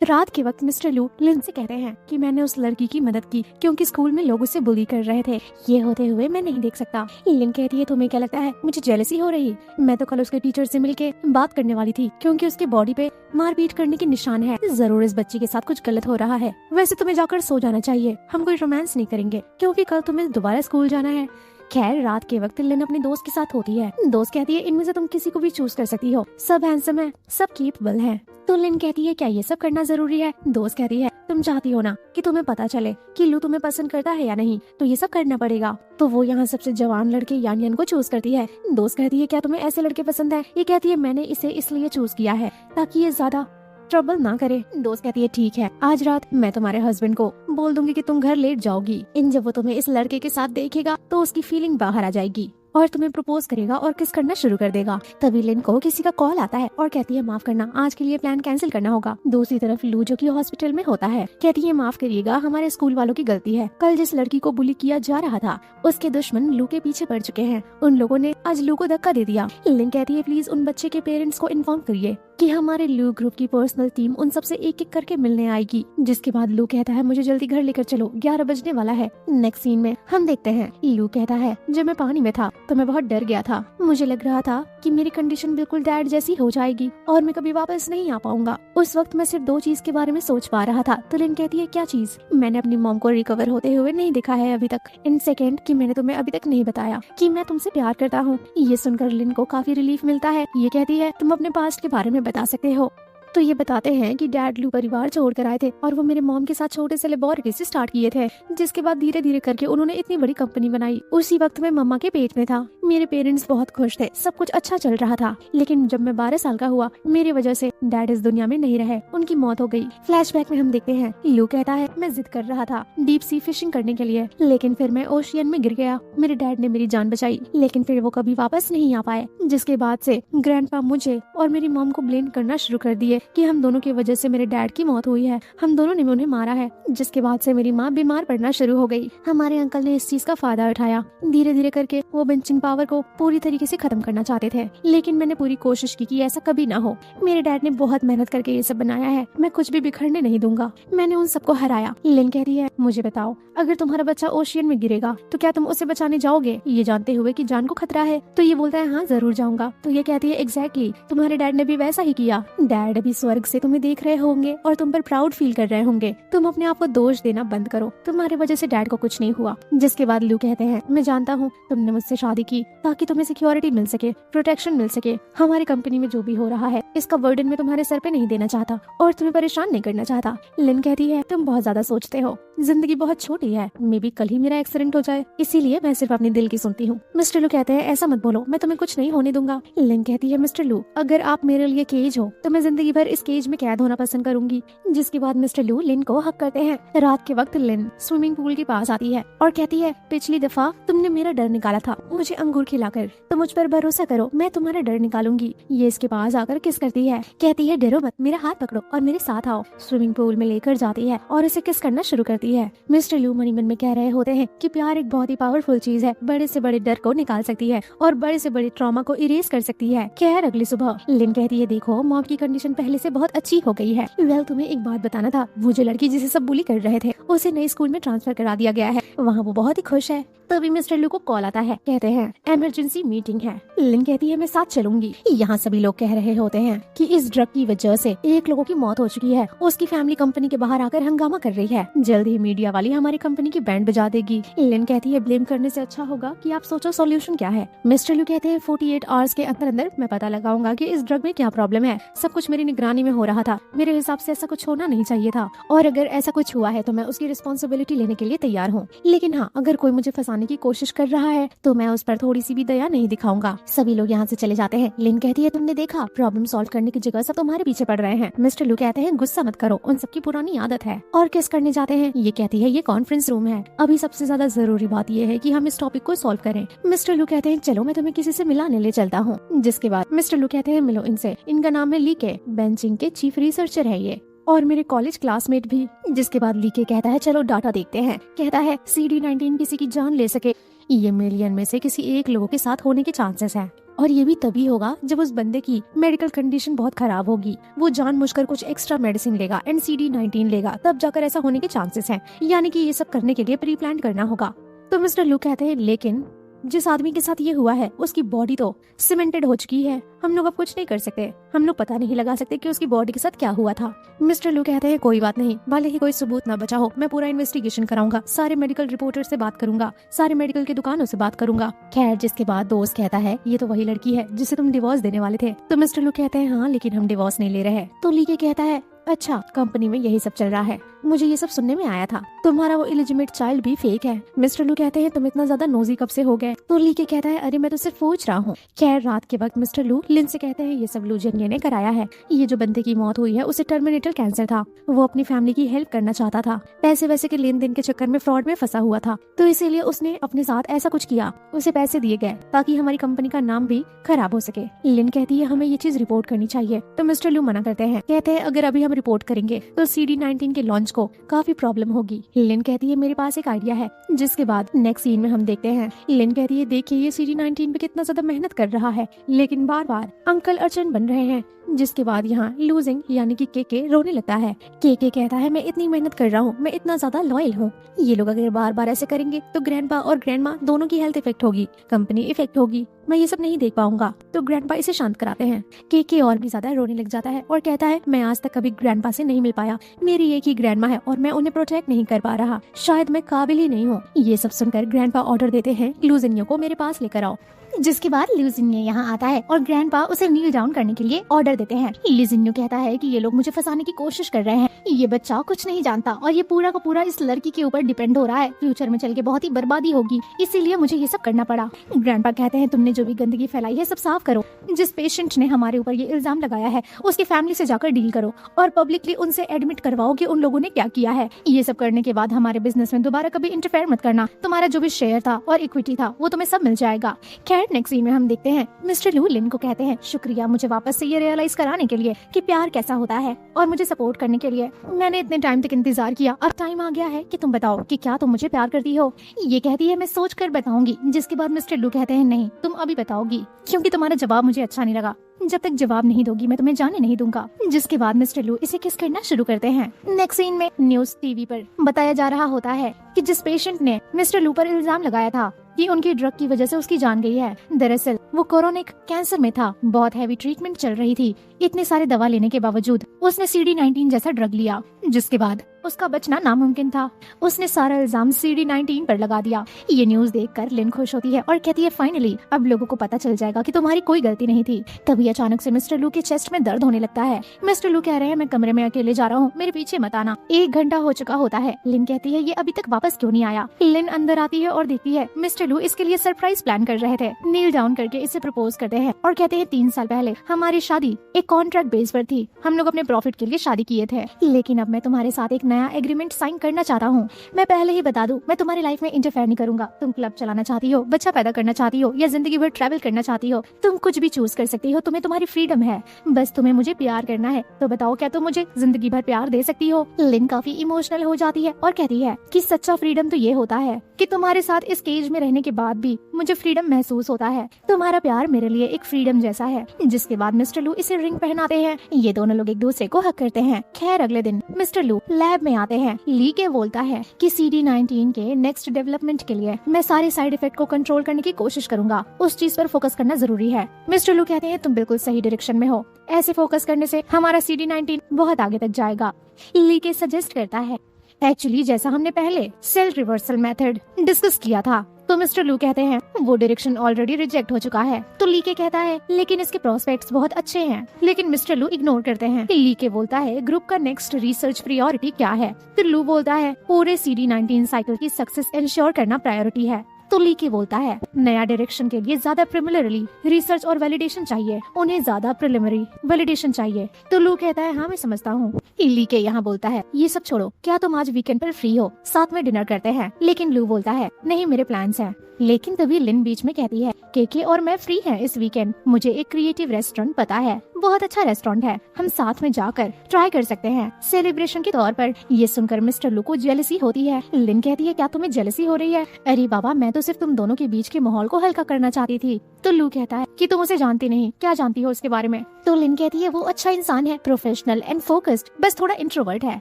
रात के वक्त मिस्टर लू लिन से कहते हैं कि मैंने उस लड़की की मदद की क्योंकि स्कूल में लोग उसे बुली कर रहे थे, ये होते हुए मैं नहीं देख सकता। लिन कहती है तुम्हें क्या लगता है मुझे जेलसी हो रही? मैं तो कल उसके टीचर से मिलके बात करने वाली थी क्योंकि उसके बॉडी पे मारपीट करने के निशान है। जरूर इस बच्ची के साथ कुछ गलत हो रहा है। वैसे तुम्हें जाकर सो जाना चाहिए, हम कोई रोमांस नहीं करेंगे क्योंकि कल तुम्हें दोबारा स्कूल जाना है। खैर रात के वक्त लिन अपने दोस्त के साथ होती है। दोस्त कहती है इनमें से तुम किसी को भी चूज कर सकती हो, सब हैंडसम है, सब केपेबल है। तो लिन कहती है क्या ये सब करना जरूरी है? दोस्त कहती है तुम चाहती हो ना कि तुम्हें पता चले कि लू तुम्हें पसंद करता है या नहीं, तो ये सब करना पड़ेगा। तो वो यहाँ सबसे जवान लड़के यान को चूज करती है। दोस्त कहती है क्या तुम्हें ऐसे लड़के पसंद है? ये कहती है मैंने इसे इसलिए चूज किया है ताकि ये ज्यादा ट्रबल ना करे। दोस्त कहती है ठीक है, आज रात मैं तुम्हारे हस्बैंड को बोल दूंगी कि तुम घर लेट जाओगी। जब वो तुम्हें इस लड़के के साथ देखेगा तो उसकी फीलिंग बाहर आ जाएगी और तुम्हें प्रपोज करेगा और किस करना शुरू कर देगा। तभी लिन को किसी का कॉल आता है और कहती है माफ करना, आज के लिए प्लान कैंसिल करना होगा। दूसरी तरफ लू जो कि हॉस्पिटल में होता है कहती है माफ करिएगा, हमारे स्कूल वालों की गलती है। कल जिस लड़की को बुली किया जा रहा था उसके दुश्मन लू के पीछे पड़ चुके हैं, उन लोगों ने आज लू को धक्का दे दिया। लिन कहती है प्लीज उन बच्चे के पेरेंट्स को इन्फॉर्म करिए कि हमारे लू ग्रुप की पर्सनल टीम उन सबसे एक एक करके मिलने आएगी। जिसके बाद लू कहता है मुझे जल्दी घर लेकर चलो, 11 बजने वाला है। नेक्स्ट सीन में हम देखते हैं लू कहता है जब मैं पानी में था तो मैं बहुत डर गया था, मुझे लग रहा था कि मेरी कंडीशन बिल्कुल डैड जैसी हो जाएगी और मैं कभी वापस नहीं आ पाऊंगा। उस वक्त मैं सिर्फ 2 चीज के बारे में सोच पा रहा था। तो लिन कहती है क्या चीज? मैंने अपनी मॉम को रिकवर होते हुए नहीं देखा है अभी तक। इन सेकेंड कि मैंने तुम्हें अभी तक नहीं बताया कि मैं तुमसे प्यार करता हूँ। ये सुनकर लिन को काफी रिलीफ मिलता है। ये कहती है तुम अपने पास्ट के बारे में बता सकते हो। तो ये बताते हैं कि डैड लू परिवार छोड़कर आए थे और वो मेरे मॉम के साथ छोटे से लेबोरेटरी से स्टार्ट किए थे, जिसके बाद धीरे धीरे करके उन्होंने इतनी बड़ी कंपनी बनाई। उसी वक्त मैं मम्मा के पेट में था। मेरे पेरेंट्स बहुत खुश थे, सब कुछ अच्छा चल रहा था, लेकिन जब मैं 12 साल का हुआ मेरी वजह से डैड इस दुनिया में नहीं रहे, उनकी मौत हो गई। फ्लैशबैक में हम देखते हैं लू कहता है मैं जिद कर रहा था डीप सी फिशिंग करने के लिए, लेकिन फिर मैं ओशियन में गिर गया। मेरे डैड ने मेरी जान बचाई, लेकिन फिर वो कभी वापस नहीं आ पाए। जिसके बाद से ग्रैंडपा मुझे और मेरी मॉम को ब्लेम करना शुरू कर दिए कि हम दोनों की वजह से मेरे डैड की मौत हुई है, हम दोनों ने उन्हें मारा है। जिसके बाद से मेरी माँ बीमार पड़ना शुरू हो गई। हमारे अंकल ने इस चीज का फायदा उठाया। धीरे धीरे करके वो बेंचिंग पावर को पूरी तरीके से खत्म करना चाहते थे, लेकिन मैंने पूरी कोशिश की कि ऐसा कभी ना हो। मेरे डैड ने बहुत मेहनत करके ये सब बनाया है, मैं कुछ भी बिखरने नहीं दूंगा। मैंने उन सबको हराया। लिन कह रही है मुझे बताओ अगर तुम्हारा बच्चा ओशियन में गिरेगा तो क्या तुम उसे बचाने जाओगे, ये जानते हुए कि जान को खतरा है? तो ये बोलता है हाँ जरूर जाऊंगा। तो ये कहती है एग्जैक्टली तुम्हारे डैड ने भी वैसा ही किया। डैड अभी सभी स्वर्ग से तुम्हें देख रहे होंगे और तुम पर प्राउड फील कर रहे होंगे। तुम अपने आप को दोष देना बंद करो, तुम्हारी वजह से डैड को कुछ नहीं हुआ। जिसके बाद लू कहते हैं, मैं जानता हूँ तुमने मुझसे शादी की ताकि तुम्हें सिक्योरिटी मिल सके, प्रोटेक्शन मिल सके। हमारी कंपनी में जो भी हो रहा है इसका बर्डन मैं तुम्हारे सर पे नहीं देना चाहता और तुम्हें परेशान नहीं करना चाहता। लिन कहती है, तुम बहुत ज्यादा सोचते हो, जिंदगी बहुत छोटी है, मे बी कल ही मेरा एक्सीडेंट हो जाए, इसीलिए मैं सिर्फ अपने दिल की सुनती हूँ। मिस्टर लू कहते हैं, ऐसा मत बोलो, मैं तुम्हें कुछ नहीं होने दूंगा। लिन कहती है, मिस्टर लू अगर आप मेरे लिए केज हो तो मैं जिंदगी भर इस केज में कैद होना पसंद करूंगी। जिसके बाद मिस्टर लू लिन को हक करते हैं। रात के वक्त लिन स्विमिंग पूल के पास आती है और कहती है, पिछली दफा तुमने मेरा डर निकाला था मुझे अंगूर खिलाकर, तो मुझ पर भरोसा करो, मैं तुम्हारा डर निकालूंगी। ये इसके पास आकर किस करती है, कहती है, डरो मत, मेरा हाथ पकड़ो और मेरे साथ आओ। स्विमिंग पूल में लेकर जाती है और उसे किस करना शुरू करती है। मिस्टर लू मनी मन में कह रहे होते हैं कि प्यार एक बहुत ही पावरफुल चीज है, बड़े से बड़े डर को निकाल सकती है और बड़े से बड़े ट्रॉमा को इरेज कर सकती है। खैर अगली सुबह लिन कहती है, देखो मॉम की कंडीशन पहले से बहुत अच्छी हो गई है। वेल तुम्हें एक बात बताना था, वो जो लड़की जिसे सब बुली कर रहे थे उसे नए स्कूल में ट्रांसफर करा दिया गया है, वहाँ वो बहुत ही खुश है। तभी मिस्टर लू को कॉल आता है, कहते हैं इमरजेंसी मीटिंग है। लिन कहती है, मैं साथ चलूंगी। यहाँ सभी लोग कह रहे होते हैं कि इस ड्रग की वजह से एक लोगों की मौत हो चुकी है, उसकी फैमिली कंपनी के बाहर आकर हंगामा कर रही है, जल्द ही मीडिया वाली हमारी कंपनी की बैंड बजा देगी। लिन कहती है, ब्लेम करने से अच्छा होगा कि आप सोचो सॉल्यूशन क्या है। मिस्टर लू कहते हैं, 48 आवर्स के अंदर अंदर मैं पता लगाऊंगा कि इस ड्रग में क्या प्रॉब्लम है। सब कुछ मेरी निगरानी में हो रहा था, मेरे हिसाब से ऐसा कुछ होना नहीं चाहिए था, और अगर ऐसा कुछ हुआ है तो मैं उसकी रिस्पॉन्सिबिलिटी लेने के लिए तैयार हूँ। लेकिन हाँ, अगर कोई मुझे फंसाने की कोशिश कर रहा है तो मैं उस पर थोड़ी सी भी दया नहीं दिखाऊंगा। सभी लोग यहाँ से चले जाते हैं। लिन कहती है, तुमने देखा, प्रॉब्लम सॉल्व करने की जगह सब तुम्हारे पीछे पड़ रहे हैं। मिस्टर लू कहते हैं, गुस्सा मत करो, उन सबकी पुरानी आदत है। और किस करने जाते हैं, ये कहती है, ये कॉन्फ्रेंस रूम है, अभी सबसे ज्यादा जरूरी बात ये है कि हम इस टॉपिक को सॉल्व करें। मिस्टर लू कहते हैं, चलो मैं तुम्हें किसी से मिलाने ले चलता हूँ। जिसके बाद मिस्टर लू कहते हैं, मिलो इनसे, इनका नाम है लीके, बेंचिंग के चीफ रिसर्चर है ये, और मेरे कॉलेज क्लासमेट भी। जिसके बाद लीके कहता है, चलो डाटा देखते हैं। कहता है, CD19 किसी की जान ले सके, ये मिलियन में से किसी एक लोगों के साथ होने के चांसेस हैं, और ये भी तभी होगा जब उस बंदे की मेडिकल कंडीशन बहुत खराब होगी, वो जानबूझकर कुछ एक्स्ट्रा मेडिसिन लेगा एंड CD19 लेगा, तब जाकर ऐसा होने के चांसेस हैं। यानी कि ये सब करने के लिए प्री प्लान करना होगा। तो मिस्टर लू कहते हैं, लेकिन जिस आदमी के साथ ये हुआ है उसकी बॉडी तो सीमेंटेड हो चुकी है, हम लोग अब कुछ नहीं कर सकते, हम लोग पता नहीं लगा सकते कि उसकी बॉडी के साथ क्या हुआ था। मिस्टर लू कहते हैं, कोई बात नहीं, भले ही कोई सबूत ना बचा हो, मैं पूरा इन्वेस्टिगेशन कराऊंगा, सारे मेडिकल रिपोर्टर से बात करूंगा, सारे मेडिकल की दुकानों से बात करूंगा। खैर जिसके बाद दोस्त कहता है, ये तो वही लड़की है जिसे तुम डिवोर्स देने वाले थे। तो मिस्टर लू कहते हैं, हाँ लेकिन हम डिवोर्स नहीं ले रहे हैं। तो लीके कहता है, अच्छा कंपनी में यही सब चल रहा है, मुझे ये सब सुनने में आया था, तुम्हारा वो इलिजिमेट चाइल्ड भी फेक है। मिस्टर लू कहते हैं, तुम इतना ज्यादा नोजी कब से हो गए। तो लीके कहता है, अरे मैं तो सिर्फ पूछ रहा हूँ। खैर रात के वक्त मिस्टर लू लिन से कहते हैं, ये सब लू जेनिया ने कराया है, ये जो बंदे की मौत हुई है उसे टर्मिनेटल कैंसर था, वो अपनी फैमिली की हेल्प करना चाहता था, पैसे वैसे के लेन देन के चक्कर में फ्रॉड में फंसा हुआ था, तो इसीलिए उसने अपने साथ ऐसा कुछ किया, उसे पैसे दिए गए ताकि हमारी कंपनी का नाम भी खराब हो सके। लिन कहती है, हमें ये चीज रिपोर्ट करनी चाहिए। तो मिस्टर लू मना करते हैं, कहते हैं, अगर अभी हम रिपोर्ट करेंगे तो CD19 के लॉन्च को काफी प्रॉब्लम होगी। लिन कहती है, मेरे पास एक आइडिया है। जिसके बाद नेक्स्ट सीन में हम देखते हैं, लिन कहती है, देखिए ये CD19 पे कितना ज्यादा मेहनत कर रहा है, लेकिन बार बार अंकल अर्चन बन रहे हैं। जिसके बाद यहाँ लूजिंग यानी कि केके रोने लगता है। केके कहता है, मैं इतनी मेहनत कर रहा हूँ, मैं इतना ज्यादा लॉयल हूँ, ये लोग अगर बार बार ऐसे करेंगे तो ग्रैंडपा और ग्रैंडमा दोनों की हेल्थ इफेक्ट होगी, कंपनी इफेक्ट होगी, मैं ये सब नहीं देख पाऊंगा। तो ग्रैंडपा इसे शांत कराते हैं। केके और भी ज्यादा रोने लग जाता है और कहता है, मैं आज तक कभी ग्रैंडपा से नहीं मिल पाया, मेरी एक ही ग्रैंडमा है और मैं उन्हें प्रोटेक्ट नहीं कर पा रहा, शायद मैं काबिल ही नहीं हूँ। ये सब सुनकर ग्रैंडपा ऑर्डर देते हैं, लूजिनियो को मेरे पास लेकर आओ। जिसके बाद ल्यूजिन्यो यहाँ आता है और ग्रैंडपा उसे नील डाउन करने के लिए ऑर्डर देते हैं। ल्यूजिन्यो कहता है कि ये लोग मुझे फंसाने की कोशिश कर रहे हैं, ये बच्चा कुछ नहीं जानता और ये पूरा का पूरा इस लड़की के ऊपर डिपेंड हो रहा है, फ्यूचर में चल के बहुत ही बर्बादी होगी, इसीलिए मुझे ये सब करना पड़ा। ग्रैंडपा कहते हैं, तुमने जो भी गंदगी फैलाई है सब साफ करो, जिस पेशेंट ने हमारे ऊपर ये इल्जाम लगाया है उसकी फैमिली से जाकर डील करो और पब्लिकली उनसे एडमिट करवाओ कि उन लोगों ने क्या किया है। ये सब करने के बाद हमारे बिजनेस में दोबारा कभी इंटरफेयर मत करना, तुम्हारा जो भी शेयर था और इक्विटी था वो तुम्हें सब मिल जाएगा। खैर नेक्स्ट सीन में हम देखते हैं, मिस्टर लू लिन को कहते हैं, शुक्रिया मुझे वापस से ये रियलाइज कराने के लिए कि प्यार कैसा होता है और मुझे सपोर्ट करने के लिए। मैंने इतने टाइम तक इंतजार किया, अब टाइम आ गया है कि तुम बताओ कि क्या तुम मुझे प्यार करती हो। ये कहती है, मैं सोच कर बताऊंगी। जिसके बाद मिस्टर लू कहते हैं, नहीं तुम अभी बताओगी, क्योंकि तुम्हारा जवाब मुझे अच्छा नहीं लगा, जब तक जवाब नहीं दोगी मैं तुम्हें जाने नहीं दूंगा। जिसके बाद मिस्टर लू इसे किस करना शुरू करते हैं। नेक्स्ट सीन में न्यूज टीवी पर बताया जा रहा होता है कि जिस पेशेंट ने मिस्टर लू पर इल्जाम लगाया था कि उनकी ड्रग की वजह से उसकी जान गई है। दरअसल वो कोरोनिक कैंसर में था, बहुत हैवी ट्रीटमेंट चल रही थी। इतने सारे दवा लेने के बावजूद उसने CD19 जैसा ड्रग लिया, जिसके बाद उसका बचना नामुमकिन था। उसने सारा इल्जाम CD19 पर लगा दिया। ये न्यूज देखकर लिन खुश होती है और कहती है फाइनली अब लोगों को पता चल जाएगा कि तुम्हारी कोई गलती नहीं थी। तभी अचानक से मिस्टर लू के चेस्ट में दर्द होने लगता है। मिस्टर लू कह रहे हैं मैं कमरे में अकेले जा रहा हूँ, मेरे पीछे मत आना। 1 घंटा हो चुका होता है। लिन कहती है ये अभी तक वापस क्यों नहीं आया। लिन अंदर आती है और देखती है मिस्टर लू इसके लिए सरप्राइज प्लान कर रहे थे। नील डाउन करके इसे प्रपोज करते हैं और कहते हैं 3 साल पहले हमारी शादी एक कॉन्ट्रैक्ट बेस पर थी, हम लोग अपने प्रॉफिट के लिए शादी किए थे, लेकिन अब मैं तुम्हारे साथ एक नया एग्रीमेंट साइन करना चाहता हूँ। मैं पहले ही बता दूं, मैं तुम्हारी लाइफ में इंटरफेयर नहीं करूंगा। तुम क्लब चलाना चाहती हो, बच्चा पैदा करना चाहती हो या जिंदगी भर ट्रैवल करना चाहती हो, तुम कुछ भी चूज कर सकती हो, तुम्हें तुम्हारी फ्रीडम है। बस तुम्हें मुझे प्यार करना है। तो बताओ क्या तुम मुझे जिंदगी भर प्यार दे सकती हो। लिन काफी इमोशनल हो जाती है और कहती है कि सच्चा फ्रीडम तो ये होता है कि तुम्हारे साथ इस केज में रहने के बाद भी मुझे फ्रीडम महसूस होता है। तुम्हारा प्यार मेरे लिए एक फ्रीडम जैसा है। जिसके बाद मिस्टर लू इसे रिंग पहनाते हैं। ये दोनों लोग एक दूसरे को हक करते हैं। खैर अगले दिन मिस्टर लू लैब में आते हैं। ली के बोलता है कि CD19 के नेक्स्ट डेवलपमेंट के लिए मैं सारे साइड इफेक्ट को कंट्रोल करने की कोशिश करूंगा, उस चीज पर फोकस करना जरूरी है। मिस्टर लू कहते हैं तुम बिल्कुल सही डायरेक्शन में हो, ऐसे फोकस करने से हमारा CD19 बहुत आगे तक जाएगा। ली के सजेस्ट करता है एक्चुअली जैसा हमने पहले सेल रिवर्सल मेथड डिस्कस किया था। तो मिस्टर लू कहते हैं वो डायरेक्शन ऑलरेडी रिजेक्ट हो चुका है। तो ली के कहता है लेकिन इसके प्रोस्पेक्ट्स बहुत अच्छे हैं। लेकिन मिस्टर लू इग्नोर करते हैं। ली के बोलता है ग्रुप का नेक्स्ट रिसर्च प्रायोरिटी क्या है। फिर लू बोलता है पूरे CD19 साइकिल की सक्सेस इंश्योर करना प्रायोरिटी है। तो ली के बोलता है नया डायरेक्शन के लिए ज्यादा प्रिलिमिनरी रिसर्च और वैलिडेशन चाहिए, उन्हें ज्यादा प्रिलिमिनरी वैलिडेशन चाहिए। तो लू कहता है हाँ मैं समझता हूँ। ली के यहाँ बोलता है ये सब छोड़ो, क्या तुम आज वीकेंड पर फ्री हो, साथ में डिनर करते हैं। लेकिन लू बोलता है नहीं मेरे प्लान्स हैं। लेकिन तभी लिन बीच में कहती है केके और मैं फ्री हैं इस वीकेंड, मुझे एक क्रिएटिव रेस्टोरेंट पता है, बहुत अच्छा रेस्टोरेंट है, हम साथ में जाकर ट्राई कर सकते हैं सेलिब्रेशन के तौर पर। ये सुनकर मिस्टर लू को जेलसी होती है। लिन कहती है क्या तुम्हें जेलसी हो रही है। अरे बाबा मैं तो सिर्फ तुम दोनों के बीच के माहौल को हल्का करना चाहती थी। तो लू कहता है कि तुम उसे जानती नहीं, क्या जानती हो उसके बारे में। तो लिन कहती है वो अच्छा इंसान है, प्रोफेशनल एंड फोकस्ड, बस थोड़ा इंट्रोवर्ट है।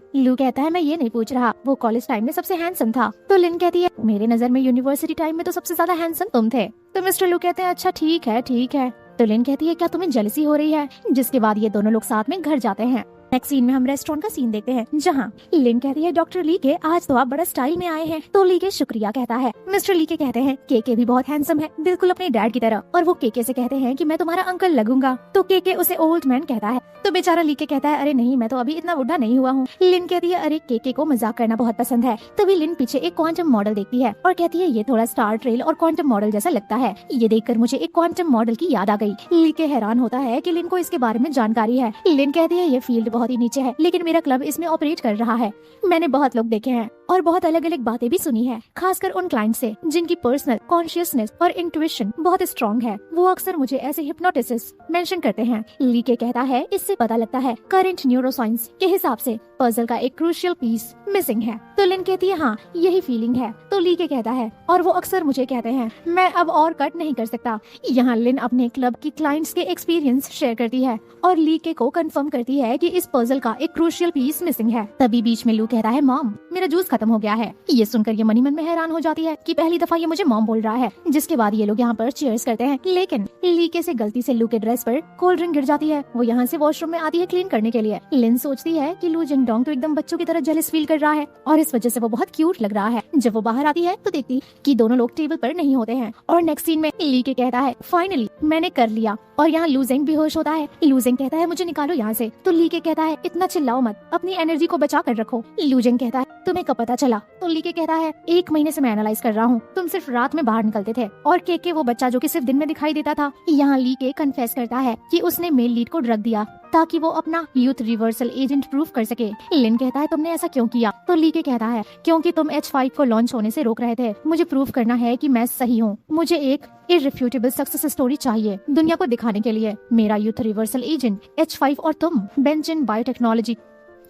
लू कहता है मैं ये नहीं पूछ रहा, वो कॉलेज टाइम में सबसे हैंडसम था। तो लिन कहती है मेरे नजर में यूनिवर्सिटी टाइम में तो सबसे ज्यादा हैंडसम तुम थे। तो मिस्टर लू कहते हैं अच्छा ठीक है ठीक है। तो लिन कहती है क्या तुम्हें जेलसी हो रही है। जिसके बाद ये दोनों लोग साथ में घर जाते हैं। नेक्स्ट सीन में हम रेस्टोरेंट का सीन देखते हैं, जहाँ लिन कहती है डॉक्टर ली के आज तो आप बड़ा स्टाइल में आए हैं। तो ली के शुक्रिया कहता है। मिस्टर ली के कहते हैं केके भी बहुत हैंडसम है, बिल्कुल अपने डैड की तरह। और वो केके से कहते हैं कि मैं तुम्हारा अंकल लगूंगा। तो केके उसे ओल्ड मैन कहता है। तो बेचारा ली के कहता है अरे नहीं मैं तो अभी इतना बुढ़ा नहीं हुआ हूँ। लिन कहती है अरे केके को मजाक करना बहुत पसंद है। तभी लिन पीछे एक क्वांटम मॉडल देखती है और कहती है ये थोड़ा स्टार ट्रेल और क्वांटम मॉडल जैसा लगता है। ये देखकर मुझे एक क्वांटम मॉडल की याद आ गई। ली के हैरान होता है कि लिन को इसके बारे में जानकारी है। लिन कहती है ये फील्ड बहुत ही नीचे है, लेकिन मेरा क्लब इसमें ऑपरेट कर रहा है। मैंने बहुत लोग देखे हैं और बहुत अलग अलग बातें भी सुनी है, खासकर उन क्लाइंट से जिनकी पर्सनल कॉन्शियसनेस और इंट्यूशन बहुत स्ट्रॉन्ग है। वो अक्सर मुझे ऐसे हिप्नोटिसिस मेंशन करते हैं। ली के कहता है इससे पता लगता है करंट न्यूरोसाइंस के हिसाब से पजल का एक क्रूशियल पीस मिसिंग है। तो लिन कहती है हाँ यही फीलिंग है। तो ली के कहता है और वो अक्सर मुझे कहते हैं मैं अब और कट नहीं कर सकता। यहाँ लिन अपने क्लब की क्लाइंट्स के एक्सपीरियंस शेयर करती है और ली के को कंफर्म करती है कि इस पजल का एक क्रूशियल पीस मिसिंग है। तभी बीच में लू कहता है मॉम मेरा जूस खत्म हो गया है। ये सुनकर ये मनी मन में हैरान हो जाती है कि पहली दफा ये मुझे मॉम बोल रहा है। जिसके बाद ये लोग यहाँ पर चीयर्स करते हैं। लेकिन ली के से गलती से लू के ड्रेस पर कोल्ड ड्रिंक गिर जाती है। वो यहाँ से वॉशरूम में आती है क्लीन करने के लिए। लिन सोचती है कि लू जिंगडोंग तो एकदम बच्चों की तरह जेलस फील कर रहा है और इस वजह से वो बहुत क्यूट लग रहा है। जब वो बाहर आती है तो देखती कि दोनों लोग टेबल पर नहीं होते हैं। और नेक्स्ट सीन में ली के कहता है फाइनली मैंने कर लिया। और यहाँ लूजिंग बेहोश होता है। लूजिंग कहता है मुझे निकालो यहाँ से। तो ली के कहता है इतना चिल्लाओ मत, अपनी एनर्जी को बचा कर रखो। लूजिंग कहता है तुम्हें कब पता चला। तो ली के कहता है 1 महीने से मैं एनालाइज कर रहा हूँ, तुम सिर्फ रात में बाहर निकलते थे। और केके वो बच्चा जो कि सिर्फ दिन में दिखाई देता था। यहाँ ली के कन्फेस करता है कि उसने मेल लीड को ड्रग दिया ताकि वो अपना यूथ रिवर्सल एजेंट प्रूव कर सके। लिन कहता है तुमने ऐसा क्यों किया। तो ली के कहता है क्योंकि तुम H5 को लॉन्च होने से रोक रहे थे। मुझे प्रूव करना है कि मैं सही हूँ। मुझे एक इररिफ्यूटेबल सक्सेस स्टोरी चाहिए दुनिया को दिखाने के लिए। मेरा यूथ रिवर्सल एजेंट H5 और तुम बेंचन बायोटेक्नोलॉजी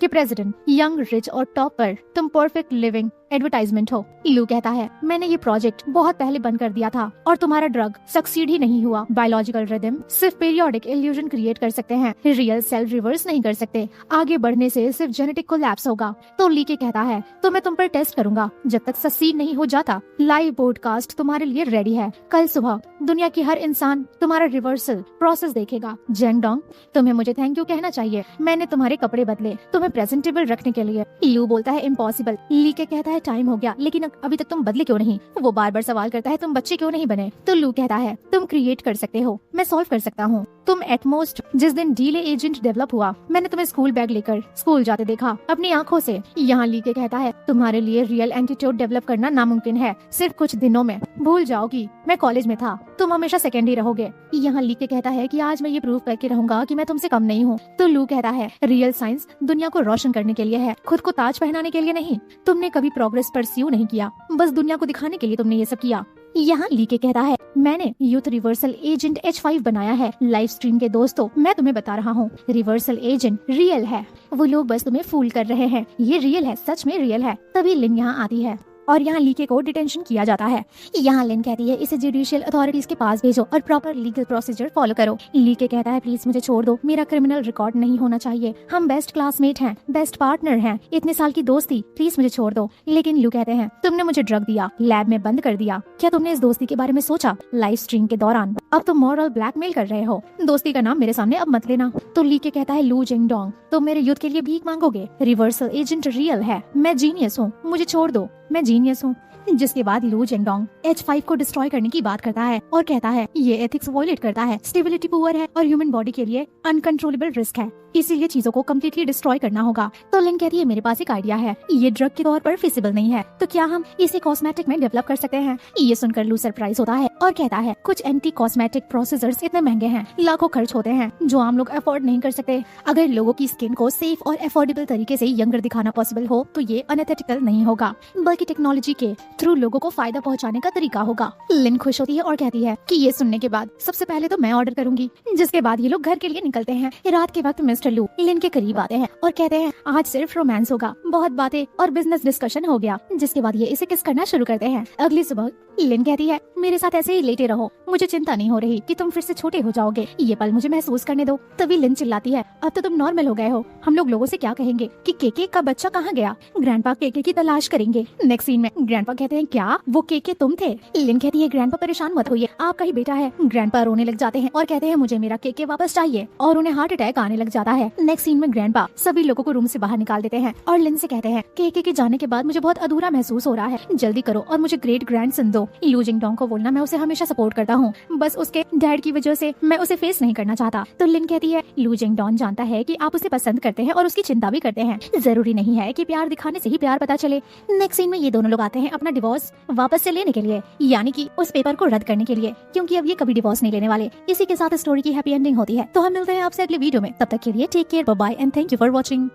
के प्रेसिडेंट, यंग, रिच और टॉप पर तुम परफेक्ट लिविंग एडवर्टाइजमेंट हो। लू कहता है मैंने ये प्रोजेक्ट बहुत पहले बंद कर दिया था और तुम्हारा ड्रग सक्सीड ही नहीं हुआ। बायोलॉजिकल रिदम सिर्फ पीरियोडिक इल्यूजन क्रिएट कर सकते हैं, रियल सेल्फ रिवर्स नहीं कर सकते। आगे बढ़ने से सिर्फ जेनेटिक कोलैप्स होगा। तो लीके कहता है तो मैं तुम पर टेस्ट करूंगा जब तक सक्सीड नहीं हो जाता। लाइव पॉडकास्ट तुम्हारे लिए रेडी है। कल सुबह दुनिया की हर इंसान तुम्हारा रिवर्सल प्रोसेस देखेगा। जेंगडोंग तुम्हें मुझे थैंक यू कहना चाहिए, मैंने तुम्हारे कपड़े बदले तुम्हें प्रेजेंटेबल रखने के लिए। लू बोलता है इम्पॉसिबल। लीके कहता है टाइम हो गया, लेकिन अभी तक तुम बदले क्यों नहीं। वो बार बार सवाल करता है तुम बच्चे क्यों नहीं बने। तो लू कहता है तुम क्रिएट कर सकते हो, मैं सॉल्व कर सकता हूँ। तुम एटमोस्ट जिस दिन डीले एजेंट डेवलप हुआ मैंने तुम्हें स्कूल बैग लेकर स्कूल जाते देखा अपनी आंखों से। यहाँ लीके कहता है तुम्हारे लिए रियल एंटीट्यूड डेवलप करना नामुमकिन है, सिर्फ कुछ दिनों में भूल जाओगी मैं कॉलेज में था, तुम हमेशा सेकेंड ही रहोगे। यहाँ लीके कहता है कि आज मैं ये प्रूव करके रहूंगा कि मैं तुमसे कम नहीं हूँ। तो लू कहता है रियल साइंस दुनिया को रोशन करने के लिए है, खुद को ताज पहनाने के लिए नहीं। तुमने कभी प्रोग्रेस परस्यू नहीं किया, बस दुनिया को दिखाने के लिए तुमने ये सब किया। यहाँ लीके कहता है मैंने यूथ रिवर्सल एजेंट H5 बनाया है। लाइव स्ट्रीम के दोस्तों मैं तुम्हें बता रहा हूँ रिवर्सल एजेंट रियल है, वो लोग बस तुम्हें फूल कर रहे हैं। ये रियल है, सच में रियल है। तभी लिन यहाँ आती है और यहाँ लीके को डिटेंशन किया जाता है। यहाँ लिन कहती है इसे जुडिशियल अथॉरिटीज के पास भेजो और प्रॉपर लीगल प्रोसीजर फॉलो करो। लीके कहता है प्लीज मुझे छोड़ दो, मेरा क्रिमिनल रिकॉर्ड नहीं होना चाहिए, हम बेस्ट क्लासमेट हैं, बेस्ट पार्टनर हैं, इतने साल की दोस्ती, प्लीज मुझे छोड़ दो। लेकिन लू कहते हैं तुमने मुझे ड्रग दिया, लैब में बंद कर दिया, क्या तुमने इस दोस्ती के बारे में सोचा लाइव स्ट्रीम के दौरान। अब तुम मॉरल ब्लैकमेल कर रहे हो, दोस्ती का नाम मेरे सामने अब मत लेना। तो लीके कहता है लू जेंगडोंग तुम मेरे यूथ के लिए भीख मांगोगे, रिवर्सल एजेंट रियल है, मैं जीनियस हूँ, मुझे छोड़ दो, मैं जीनियस हूँ। जिसके बाद लू जेंगडोंग H5 को डिस्ट्रॉय करने की बात करता है और कहता है ये एथिक्स वॉयलेट करता है, स्टेबिलिटी पुअर है और ह्यूमन बॉडी के लिए अनकंट्रोलेबल रिस्क है, इसीलिए चीजों को कम्प्लीटली डिस्ट्रॉय करना होगा। तो लिन कहती है मेरे पास एक आइडिया है, ये ड्रग के तौर पर फिजिबल नहीं है, तो क्या हम इसे कॉस्मेटिक में डेवलप कर सकते हैं। ये सुनकर लू सरप्राइज होता है और कहता है कुछ एंटी कॉस्मेटिक प्रोसेसर्स इतने महंगे हैं, लाखों खर्च होते हैं जो आम लोग अफोर्ड नहीं कर सकते। अगर लोगों की स्किन को सेफ और अफोर्डेबल तरीके से यंगर दिखाना पॉसिबल हो तो ये अनएथिकल नहीं होगा, बल्कि टेक्नोलॉजी के थ्रू लोगों को फायदा पहुंचाने का तरीका होगा। लिन खुश होती है और कहती है कि ये सुनने के बाद सबसे पहले तो मैं ऑर्डर करूंगी। जिसके बाद ये लोग घर के लिए निकलते हैं। रात के वक्त मिस्टर लू लिन के करीब आते हैं और कहते हैं आज सिर्फ रोमांस होगा, बहुत बातें और बिजनेस डिस्कशन हो गया। जिसके बाद ये इसे किस करना शुरू करते हैं। अगली सुबह लिन कहती है मेरे साथ ऐसे ही लेटे रहो, मुझे चिंता नहीं हो रही कि तुम फिर से छोटे हो जाओगे, ये पल मुझे महसूस करने दो। तभी लिन चिल्लाती है अब तो तुम नॉर्मल हो गए हो, हम लोग लोगों से क्या कहेंगे कि केके का बच्चा कहाँ गया। ग्रैंडपा केके की तलाश करेंगे। नेक्स्ट सीन में ग्रैंडपा कहते हैं क्या वो केके तुम थे। लिन कहती है ग्रैंडपा परेशान मत होइए, आपका ही बेटा है। ग्रैंडपा रोने लग जाते हैं और कहते हैं मुझे मेरा केके वापस चाहिए और उन्हें हार्ट अटैक आने लग जाता है। नेक्स्ट सीन में ग्रैंडपा सभी लोगों को रूम से बाहर निकाल देते हैं और लिन से कहते हैं केके के जाने के बाद मुझे बहुत अधूरा महसूस हो रहा है, जल्दी करो और मुझे ग्रेट ग्रैंडसन दो। लू जिंगडोंग को बोलना मैं उसे हमेशा सपोर्ट करता हूँ, बस उसके डैड की वजह से मैं उसे फेस नहीं करना चाहता। तो लिन कहती है लू जिंगडोंग जानता है कि आप उसे पसंद करते हैं और उसकी चिंता भी करते हैं, जरूरी नहीं है कि प्यार दिखाने से ही प्यार पता चले। नेक्स्ट सीन में ये दोनों लोग आते हैं अपना डिवोर्स वापस से लेने के लिए, यानी कि उस पेपर को रद्द करने के लिए, क्योंकि अब ये कभी डिवोर्स नहीं लेने वाले। इसी के साथ स्टोरी की हैप्पी एंडिंग होती है। तो हम मिलते हैं आपसे अगले वीडियो में, तब तक के लिए take care, bye bye and thank you for watching.